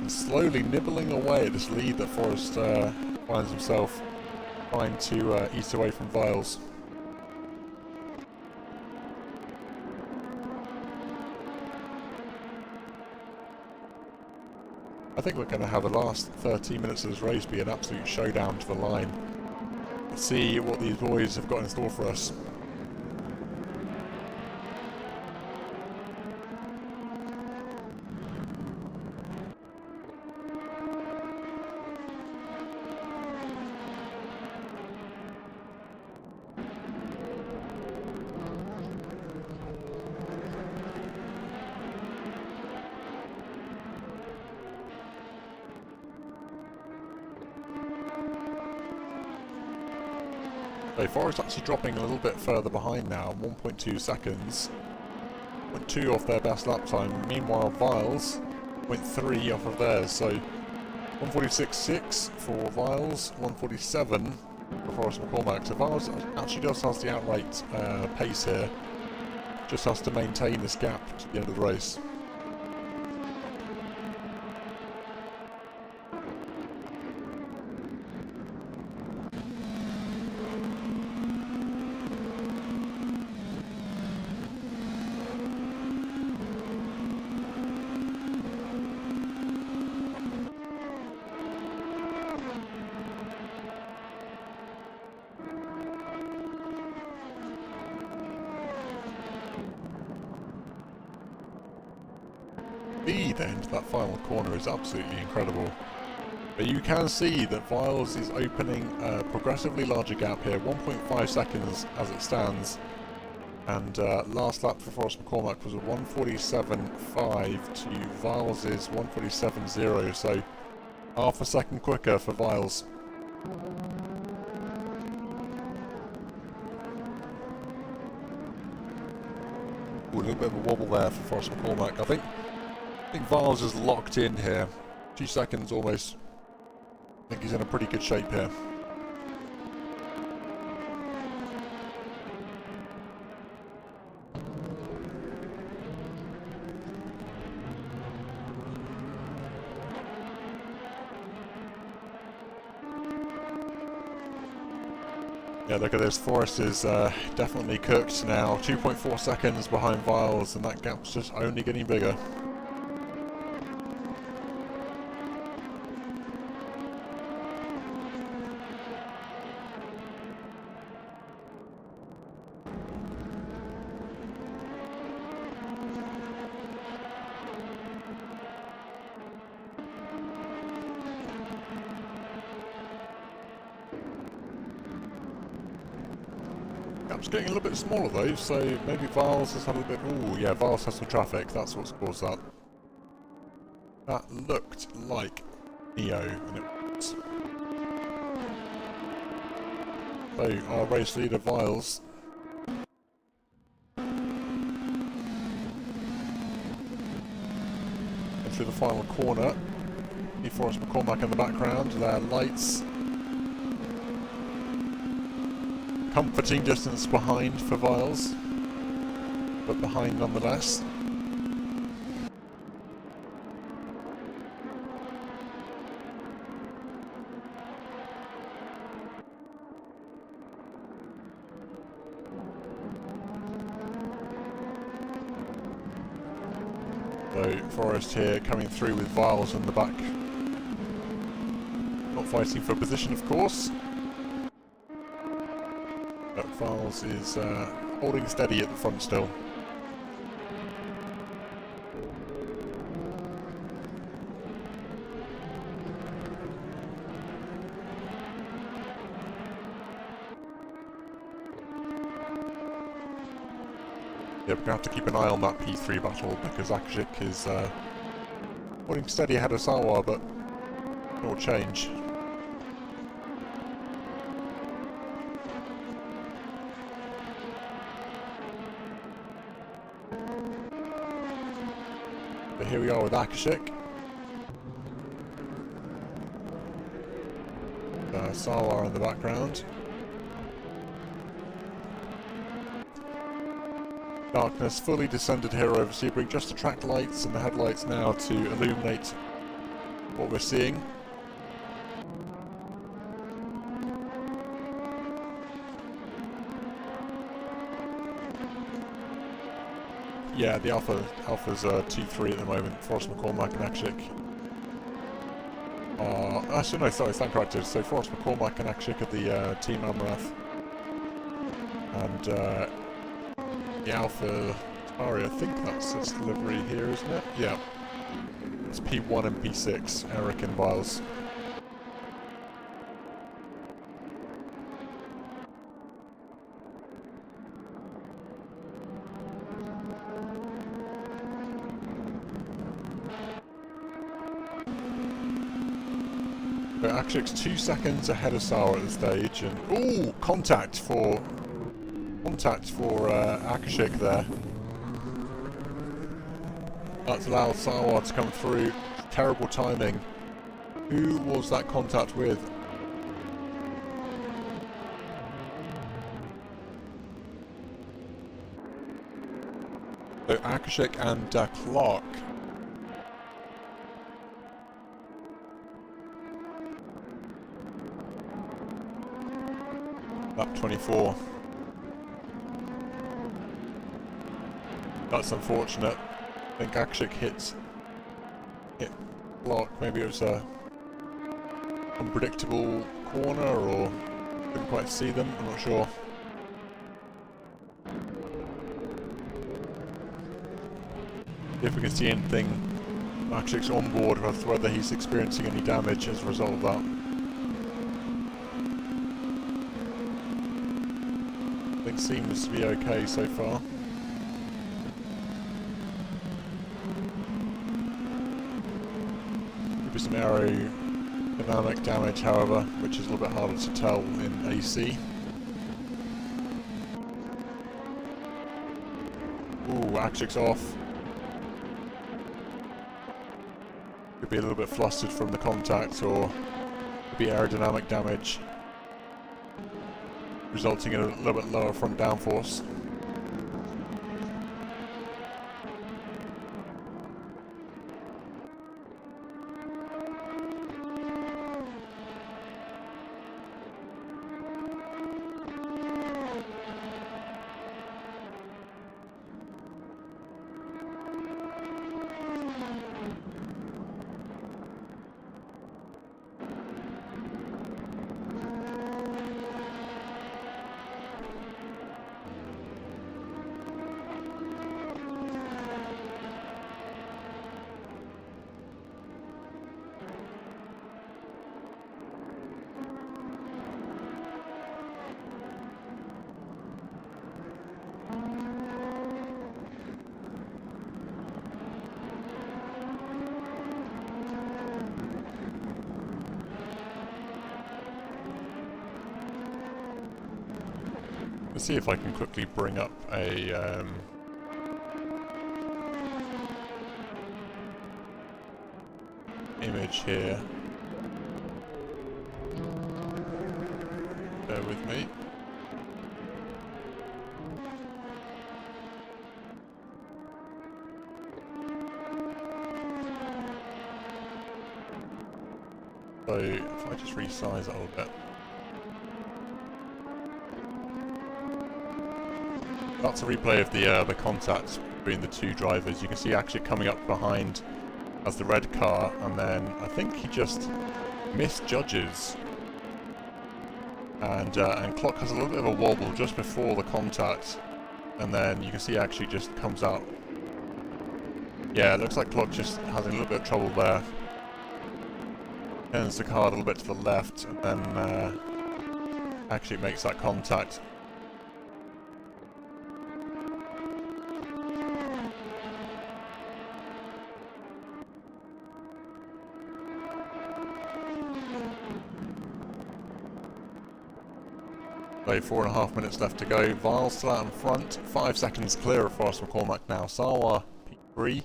and slowly nibbling away at this lead that Forrest finds himself trying to eat away from Viles. I think we're going to have the last 13 minutes of this race be an absolute showdown to the line. Let's see what these boys have got in store for us. So Forest actually dropping a little bit further behind now, 1.2 seconds. 0.2 off their best lap time. Meanwhile, Viles 0.3 off of theirs. So 146.6 for Viles, 147 for Forrest McCormack. So Viles actually does have the outright pace here. Just has to maintain this gap to the end of the race. Speed into that final corner is absolutely incredible. But you can see that Viles is opening a progressively larger gap here, 1.5 seconds as it stands. And last lap for Forrest McCormack was a 147.5 to Viles' 147.0, so half a second quicker for Viles. Ooh, a little bit of a wobble there for Forrest McCormack. I think Viles is locked in here. 2 seconds almost. I think he's in a pretty good shape here. Yeah, look at this. Forrest is definitely cooked now. 2.4 seconds behind Viles, and that gap's just only getting bigger. Gap's getting a little bit smaller though, so maybe Viles has had a bit. Ooh, yeah, Viles has some traffic. That's what's caused that. That looked like Neo, and it was. So our race leader Viles through the final corner. See Forrest McCormack in the background. Their lights. Comforting distance behind for Viles, but behind nonetheless. So Forrest here coming through with Viles in the back. Not fighting for position, of course. But Viles is holding steady at the front still. Yeah, we're going to have to keep an eye on that P3 battle because Akashik is holding steady ahead of Sawa, but it will change. But here we are with Akashik. Sawa in the background. Darkness fully descended here over Sebring, just the track lights and the headlights now to illuminate what we're seeing. Yeah, the Alpha's 2-3 at the moment. Forrest McCormack and Akashik. Actually, no, sorry, stand corrected. So Forrest McCormack and Akashik are the Team Amrath. And the Alpha Atari, I think that's its delivery here, isn't it? Yeah. It's P1 and P6, Eric and Viles. So Akshik's 2 seconds ahead of Sawa at the stage, and ooh, contact for Akshik there. That's allowed Sawa to come through. Terrible timing. Who was that contact with? So Akashik and Clark. Lap 24. That's unfortunate. I think Akashik hit Clark. Maybe it was a unpredictable corner, or couldn't quite see them. I'm not sure. If we can see anything, Akshik's on board, whether he's experiencing any damage as a result of that. I think seems to be okay so far. Maybe some aerodynamic damage, however, which is a little bit harder to tell in AC. Ooh, Akshik's off. Could be a little bit flustered from the contact, or could be aerodynamic damage, resulting in a little bit lower front downforce. Let's see if I can quickly bring up a image here. Bear with me. So if I just resize it a little bit. That's a replay of the contact between the two drivers. You can see actually coming up behind as the red car, and then I think he just misjudges, and Clock has a little bit of a wobble just before the contact, and then you can see actually just comes out. Yeah, it looks like Clock just has a little bit of trouble there. Turns the car a little bit to the left, and then actually makes that contact. So 4.5 minutes left to go. Vile still out in front, 5 seconds clear of Forrest McCormack now. Sawa P3,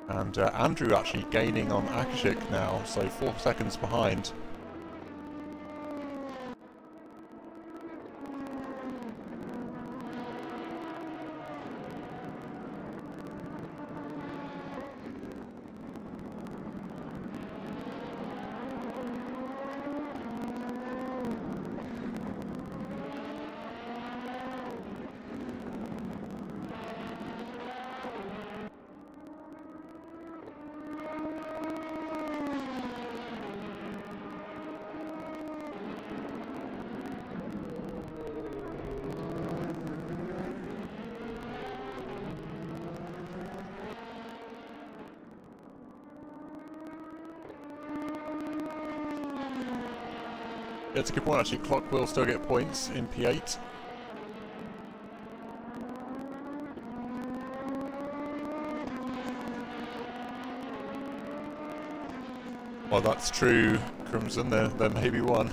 and Andrew actually gaining on Akashik now, so 4 seconds behind. Yeah, it's a good point actually. Clock will still get points in P8. Well, that's true, Crimson. There may be one.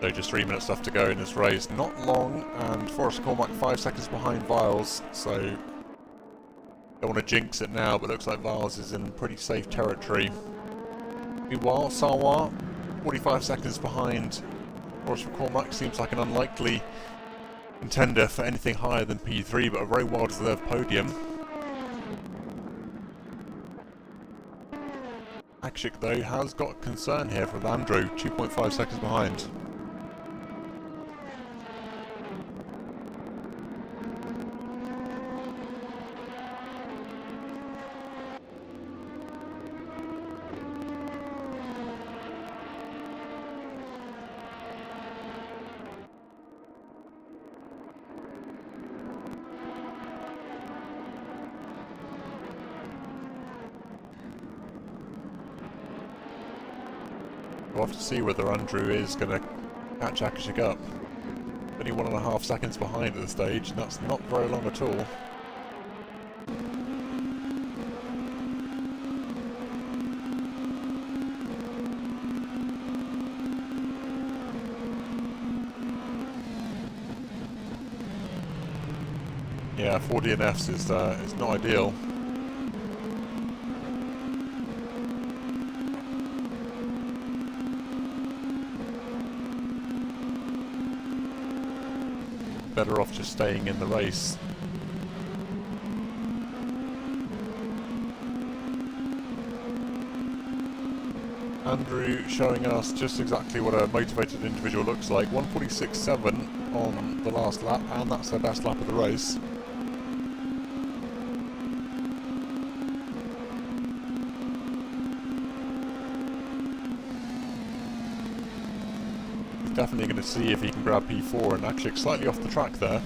So just 3 minutes left to go in this race. Not long, and Forrest Cormac 5 seconds behind Viles, so don't want to jinx it now, but looks like Viles is in pretty safe territory. Meanwhile, Sarwar 45 seconds behind Forrest Cormac, seems like an unlikely contender for anything higher than P3, but a very well-deserved podium. Akshik, though, has got concern here from Andrew, 2.5 seconds behind. We'll have to see whether Andrew is going to catch Akashik up. Only 1.5 seconds behind at this stage, and that's not very long at all. Yeah, 4 DNFs is not ideal. Better off just staying in the race. Andrew showing us just exactly what a motivated individual looks like. 1:46.7 on the last lap, and that's their best lap of the race. Definitely going to see if he can grab P4, and actually slightly off the track there.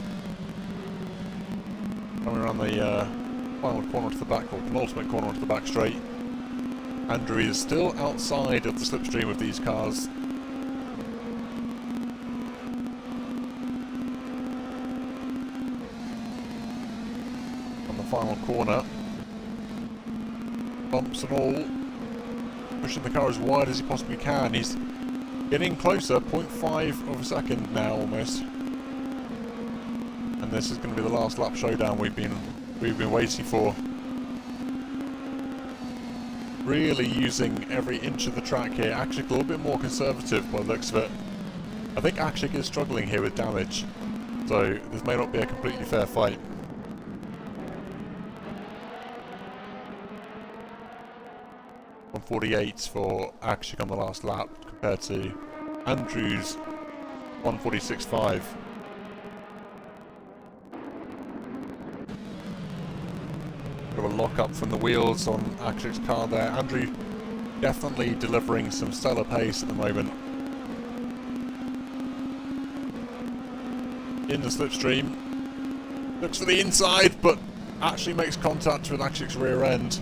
Coming around the final corner to the back, or penultimate corner onto the back straight. Andrew is still outside of the slipstream of these cars. On the final corner. Bumps and all. Pushing the car as wide as he possibly can. He's getting closer, 0.5 of a second now almost. And this is going to be the last lap showdown we've been waiting for. Really using every inch of the track here. Akshik a little bit more conservative by the looks of it. I think Akshik is struggling here with damage, so this may not be a completely fair fight. .148 for Akshik on the last lap compared to Andrew's 1:46.5. Got a lock up from the wheels on Akshik's car there. Andrew definitely delivering some stellar pace at the moment. In the slipstream. Looks for the inside, but actually makes contact with Akshik's rear end.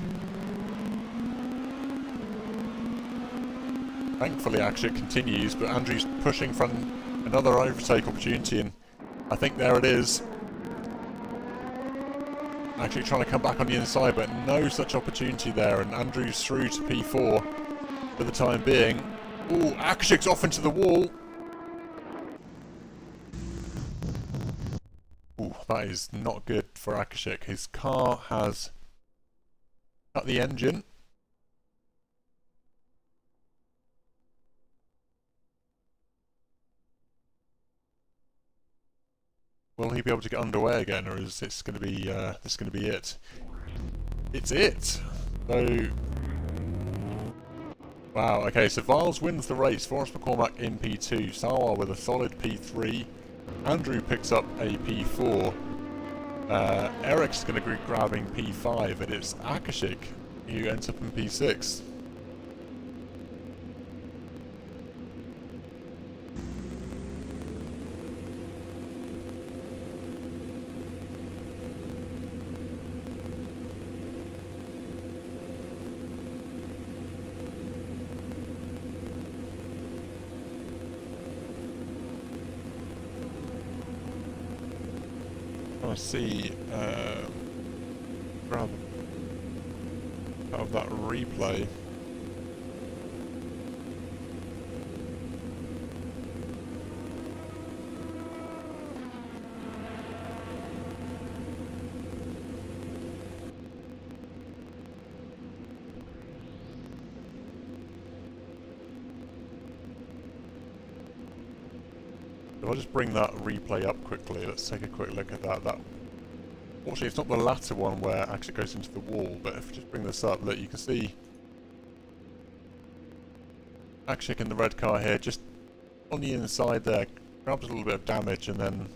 Thankfully Akshik continues, but Andrew's pushing for another overtake opportunity, and I think there it is. Actually trying to come back on the inside, but no such opportunity there, and Andrew's through to P4 for the time being. Ooh, Akshik's off into the wall. Ooh, that is not good for Akshik. His car has cut the engine. Will he be able to get underway again, or is this going to be it? It's it. So, wow. Okay, so Viles wins the race. Forrest McCormack in P2. Sarwar with a solid P3. Andrew picks up a P4. Eric's going to be grabbing P5, and it's Akashik who ends up in P6. I see grab out of that replay. If I just bring that replay up quickly, let's take a quick look at that. Fortunately, it's not the latter one where actually goes into the wall, but if we just bring this up, look, you can see Akshik in the red car here, just on the inside there, grabs a little bit of damage, and then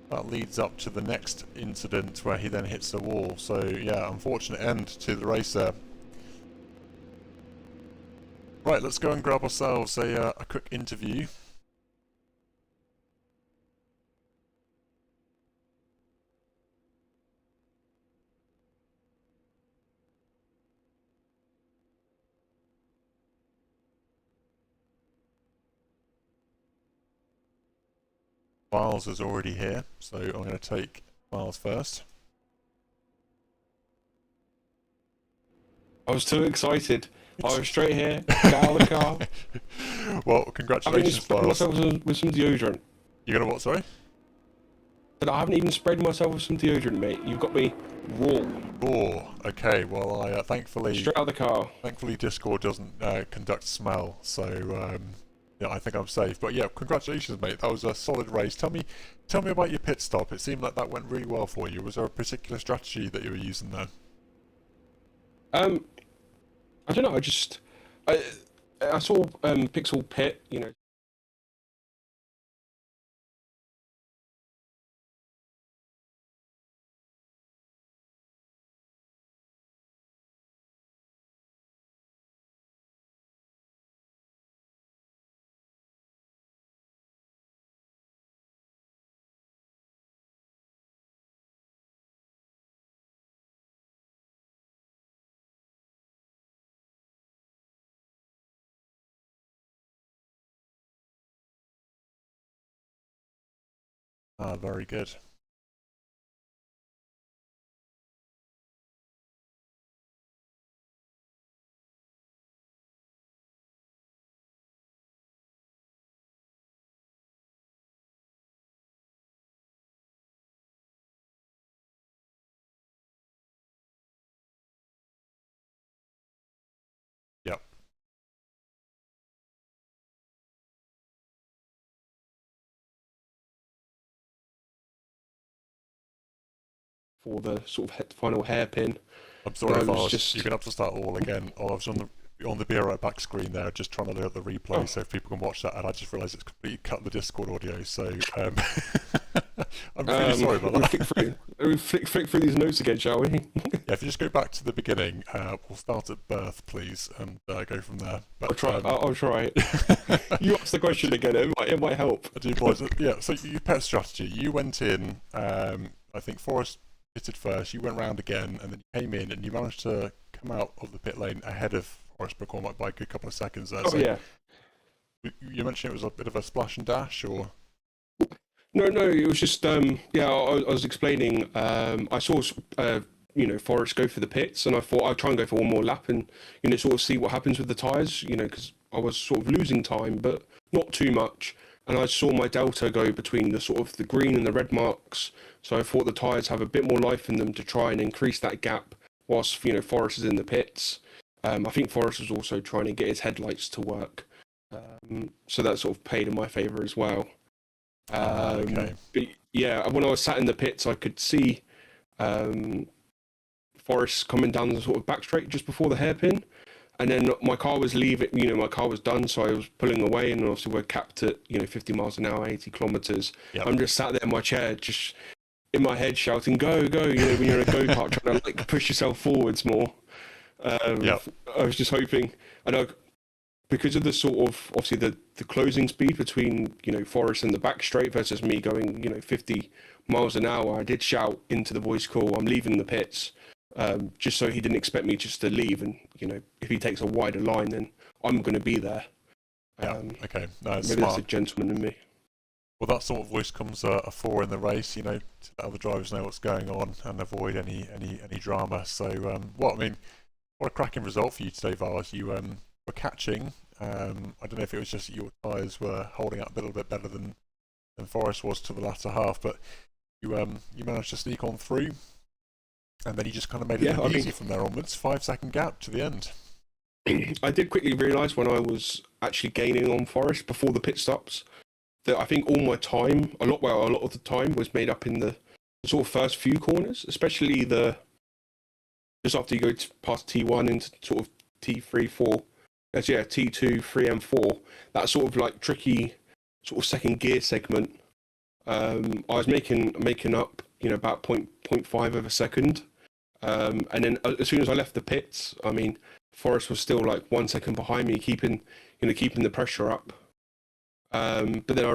that leads up to the next incident where he then hits the wall. So yeah, unfortunate end to the race there. Right, let's go and grab ourselves a quick interview. Miles is already here, so I'm going to take Miles first. I was too excited. I was straight here, get out of the car. Well, congratulations, Miles. I haven't even sprayed myself with some deodorant. You're going to what, sorry? But I haven't even sprayed myself with some deodorant, mate. You've got me raw. Raw. Okay, well, I thankfully... Straight out of the car. Thankfully, Discord doesn't conduct smell, so yeah, I think I'm safe. But yeah, congratulations, mate. That was a solid race. Tell me about your pit stop. It seemed like that went really well for you. Was there a particular strategy that you were using there? I don't know. I saw Pixel Pit, you know. Ah, very good. Yep. For the sort of final hairpin. I'm sorry if I was just... You're going to have to start all again. Oh, I was on the Be Right Back screen there, just trying to look at the replay so if people can watch that, and I just realised it's completely cut the Discord audio, so I'm really sorry about that. Flick through these notes again, shall we? Yeah, if you just go back to the beginning, we'll start at birth, please, and go from there. But, I'll try. You asked the question again, it might help. I do apologise. Yeah, so your pet strategy, you went in, I think Forrest pitted first, you went round again, and then you came in, and you managed to come out of the pit lane ahead of Forrest McCormack by a good couple of seconds there. Oh, so yeah. You mentioned it was a bit of a splash and dash, or? No, it was just, yeah, I was explaining, I saw, you know, Forrest go for the pits, and I thought I'd try and go for one more lap and, you know, sort of see what happens with the tyres, you know, because I was sort of losing time, but not too much. And I saw my delta go between the sort of the green and the red marks, so I thought the tyres have a bit more life in them to try and increase that gap whilst, you know, Forrest is in the pits. I think Forrest was also trying to get his headlights to work, so that sort of paid in my favour as well. Okay. But yeah, when I was sat in the pits, I could see Forrest coming down the sort of back straight just before the hairpin, and then my car was leaving. You know, my car was done, so I was pulling away, and obviously we're capped at 50 miles an hour, 80 kilometers. Yep. I'm just sat there in my chair, just in my head shouting, "Go, go!" You know, when you're in a go-kart, trying to like push yourself forwards more. Yep. I was just hoping, and because of the sort of obviously the closing speed between Forrest and the back straight versus me going 50 miles an hour, I did shout into the voice call, "I'm leaving the pits," just so he didn't expect me just to leave, and if he takes a wider line, then I'm going to be there. Yeah. Okay. No, maybe smart. that's a gentleman in me. Well, that sort of voice comes afore in the race, to let other drivers know what's going on and avoid any drama. So, I mean, what a cracking result for you today, Vars. You were catching. I don't know if it was just that your tyres were holding up a little bit better than Forrest was to the latter half, but you managed to sneak on through, and then you just kind of made it look easy from there onwards. 5-second gap to the end. I did quickly realise when I was actually gaining on Forrest before the pit stops that I think all my time, a lot of the time, was made up in the sort of first few corners, especially just after you go past T1 into sort of T3, 4. T2, 3, and 4. That sort of like tricky sort of second gear segment. I was making up, about 0.5 of a second. And then as soon as I left the pits, I mean, Forrest was still like 1 second behind me, keeping the pressure up. But then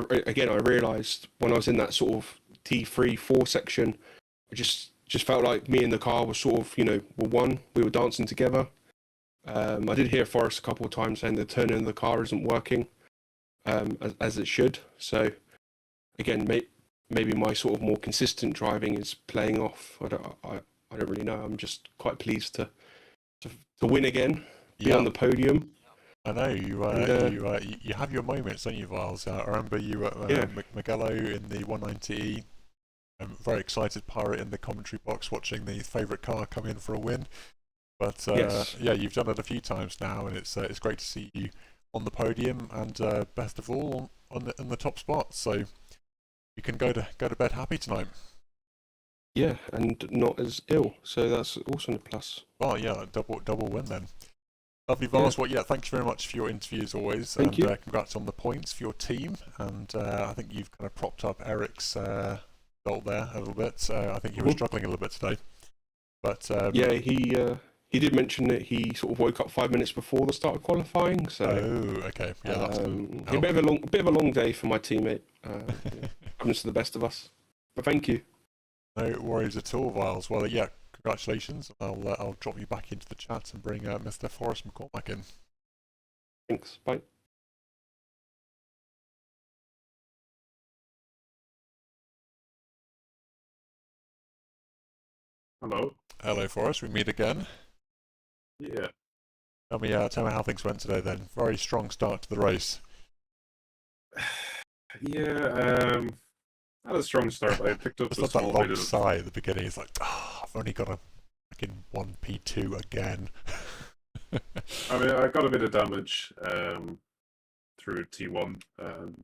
I realised when I was in that sort of T3, 4 section, I just felt like me and the car was sort of, were one. We were dancing together. I did hear Forrest a couple of times saying the turning of the car isn't working as it should. So again, maybe my sort of more consistent driving is playing off. I don't really know. I'm just quite pleased to win again, be on the podium. I know you have your moments, don't you, Viles? I remember you at Mugello in the 190E. I'm very excited pirate in the commentary box watching the favourite car come in for a win. But yes. You've done it a few times now, and it's great to see you on the podium, and best of all in the top spot. So you can go to bed happy tonight. Yeah, and not as ill, so that's also a plus. Well, yeah, double win then. Lovely, Vars. Well, thank you very much for your interview as always, Thank you. Congrats on the points for your team. And I think you've kind of propped up Eric's result there a little bit. I think he was struggling a little bit today, but he did mention that he sort of woke up 5 minutes before the start of qualifying. So okay, yeah, that's a bit of a long day for my teammate. Happens to the best of us, but thank you. No worries at all, Viles. Well, congratulations. I'll drop you back into the chat and bring Mr. Forrest McCormack in. Thanks. Bye. Hello, Forrest. We meet again. Yeah. Tell me how things went today then. Very strong start to the race. Yeah, had a strong start. I picked up Just that long sigh at the beginning. It's like, I've only got a fucking 1P2 again. I mean, I got a bit of damage through T1.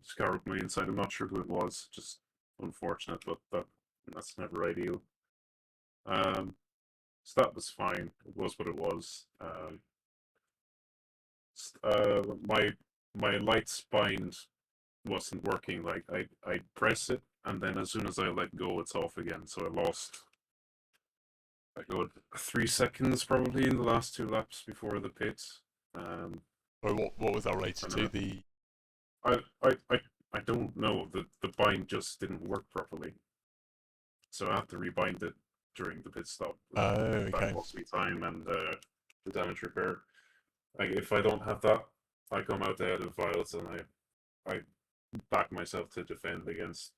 Scoured my inside. I'm not sure who it was. Just unfortunate, but that's never ideal. So that was fine. It was what it was. My light spine wasn't working. Like I press it, and then as soon as I let go, it's off again. So I lost 3 seconds probably in the last 2 laps before the pits. What was that related to? I don't know. The bind just didn't work properly, so I have to rebind it during the pit stop. Okay. That cost me time and the damage repair. Like if I don't have that, I come out ahead of Violet, and I back myself to defend against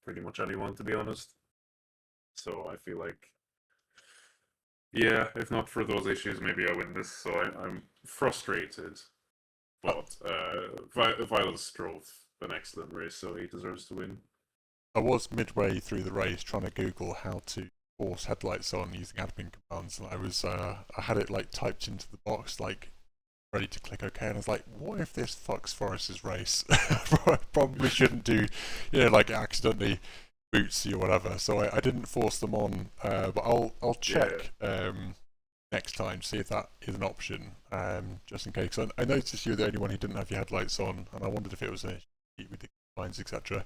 pretty much anyone, to be honest. So I feel like, if not for those issues, maybe I win this. So I'm frustrated, but Violet drove an excellent race, so he deserves to win. I was midway through the race trying to Google how to force headlights on using admin commands, and I had it like typed into the box, like ready to click OK, and I was like, what if this fucks Forrest's race? Probably shouldn't do, like accidentally boots you or whatever. So I didn't force them on, but I'll check next time to see if that is an option, just in case. I noticed you were the only one who didn't have your headlights on, and I wondered if it was an issue with the lines, etc.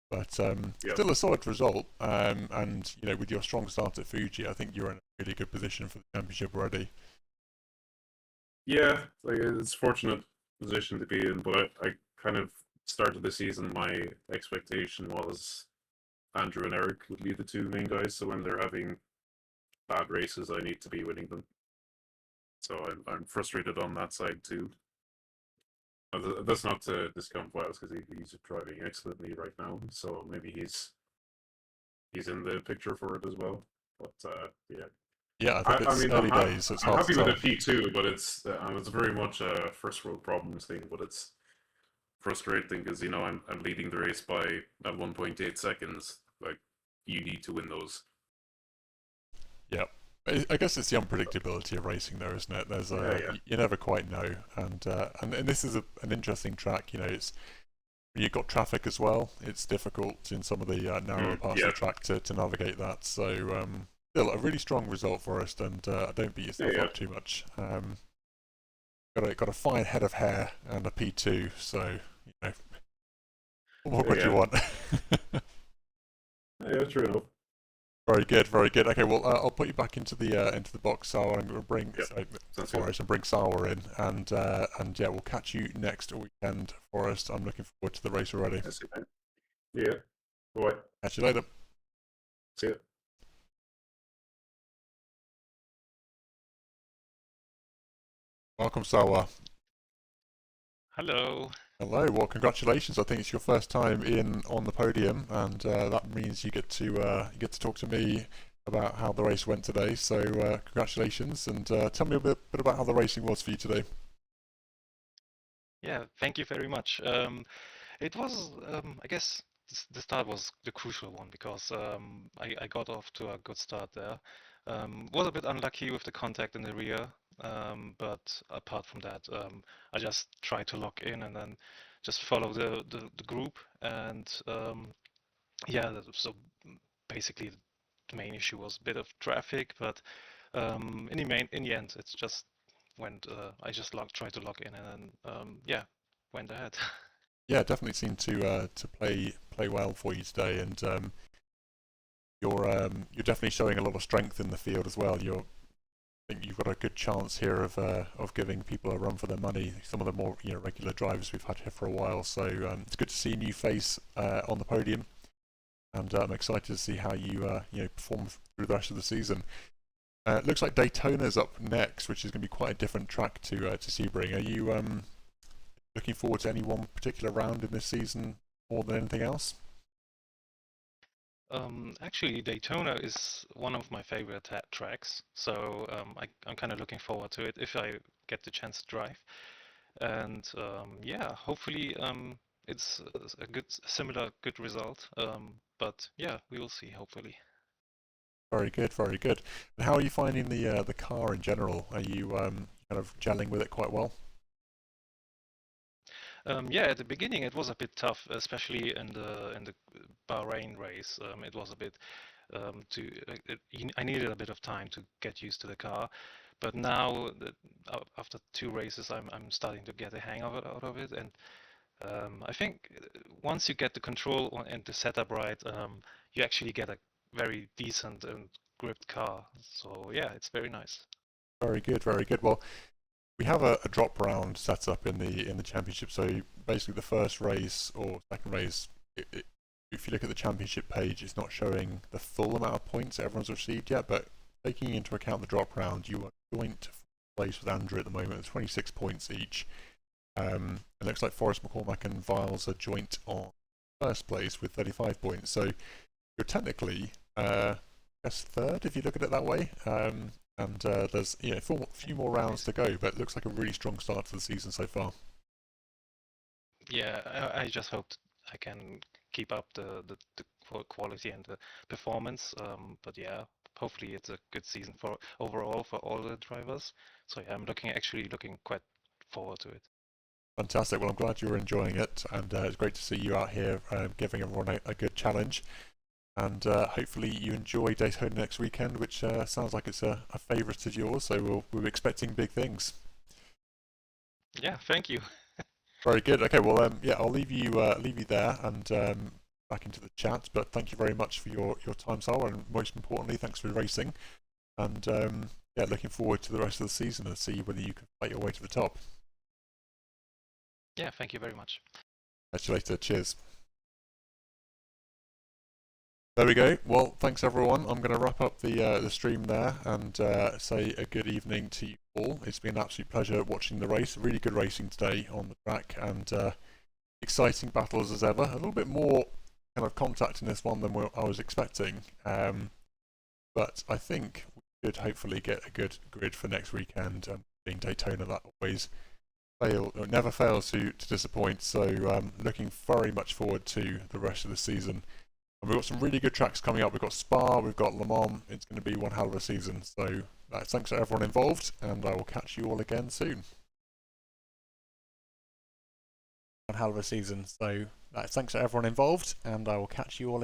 But still a solid result, and with your strong start at Fuji, I think you're in a really good position for the championship already. Yeah, like it's a fortunate position to be in, but I kind of started the season, my expectation was Andrew and Eric would be the 2 main guys, so when they're having bad races, I need to be winning them. So I'm frustrated on that side too. That's not to discount Wiles because he's driving excellently right now. So maybe he's in the picture for it as well. But yeah. Yeah, I think I it's mean, early days, so it's I'm hard to happy with tell. the P2, but it's very much a first world problems thing. But it's frustrating because I'm leading the race by at 1.8 seconds. Like you need to win those. Yeah. I guess it's the unpredictability of racing, though, isn't it? There's Yeah. you never quite know, and this is an interesting track. It's when you've got traffic as well. It's difficult in some of the narrower parts of Yeah. the track to navigate that. So still a really strong result for us, and don't beat yourself Yeah. up too much. Got a fine head of hair and a P2, so what more could you want? Yeah, true enough. Very good, very good. Okay, well, I'll put you back into the box, Sawa. I'm going to bring Sounds good. Forrest and bring Sawa in, and yeah, we'll catch you next weekend, Forrest. I'm looking forward to the race already. That's it, man. Yeah. Boy. Catch you later. See ya. Welcome, Sawa. Hello. Hello. Well, congratulations. I think it's your first time in on the podium, and that means you get to talk to me about how the race went today. So congratulations, and tell me a bit about how the racing was for you today. Yeah, thank you very much. It was, I guess, the start was the crucial one because I got off to a good start there. Was a bit unlucky with the contact in the rear, but apart from that, I just tried to lock in and then just follow the group. And yeah, so basically the main issue was a bit of traffic, but in the end, it's just went. I just tried to log in and then yeah, went ahead. Yeah, definitely seemed to play well for you today, and you're definitely showing a lot of strength in the field as well. I think you've got a good chance here of giving people a run for their money. Some of the more regular drivers we've had here for a while, so it's good to see a new face on the podium, and I'm excited to see how you perform through the rest of the season. It looks like Daytona's up next, which is going to be quite a different track to Sebring. Are you looking forward to any one particular round in this season more than anything else? Actually, Daytona is one of my favorite tracks, so I'm kind of looking forward to it if I get the chance to drive. And yeah, hopefully it's a similar good result. But yeah, we will see. Hopefully. Very good, very good. And how are you finding the car in general? Are you kind of gelling with it quite well? Yeah, at the beginning it was a bit tough, especially in the Bahrain race. It was a bit I needed a bit of time to get used to the car, but now after 2 races, I'm starting to get a hang of it out of it, and I think once you get the control and the setup right, you actually get a very decent and gripped car. So yeah, it's very nice. Very good, very good. Well, we have a drop round set up in the championship. So basically, the first race or second race, if you look at the championship page, it's not showing the full amount of points everyone's received yet. But taking into account the drop round, you are joint place with Andrew at the moment. It's 26 points each. It looks like Forrest, McCormack, and Viles are joint on first place with 35 points. So you're technically, I guess, third if you look at it that way. And there's a few more rounds to go, but it looks like a really strong start to the season so far. Yeah, I just hope I can keep up the quality and the performance. But yeah, hopefully it's a good season for overall for all the drivers. So yeah, I'm actually looking quite forward to it. Fantastic. Well, I'm glad you're enjoying it, and it's great to see you out here giving everyone a good challenge. And hopefully you enjoy Daytona next weekend, which sounds like it's a favourite of yours. So we're expecting big things. Yeah, thank you. Very good. Okay, well, yeah, I'll leave you there and back into the chat. But thank you very much for your time, Sarah, and most importantly, thanks for racing. And yeah, looking forward to the rest of the season and see whether you can fight your way to the top. Yeah, thank you very much. Catch you later. Cheers. There we go. Well, thanks everyone. I'm going to wrap up the stream there and say a good evening to you all. It's been an absolute pleasure watching the race. Really good racing today on the track, and exciting battles as ever. A little bit more kind of contact in this one than I was expecting, but I think we should hopefully get a good grid for next weekend. Being Daytona, that always never fails to disappoint. So looking very much forward to the rest of the season. And we've got some really good tracks coming up. We've got Spa, we've got Le Mans. It's going to be one hell of a season. So thanks to everyone involved, and I will catch you all again soon. One hell of a season. So thanks to everyone involved, and I will catch you all again.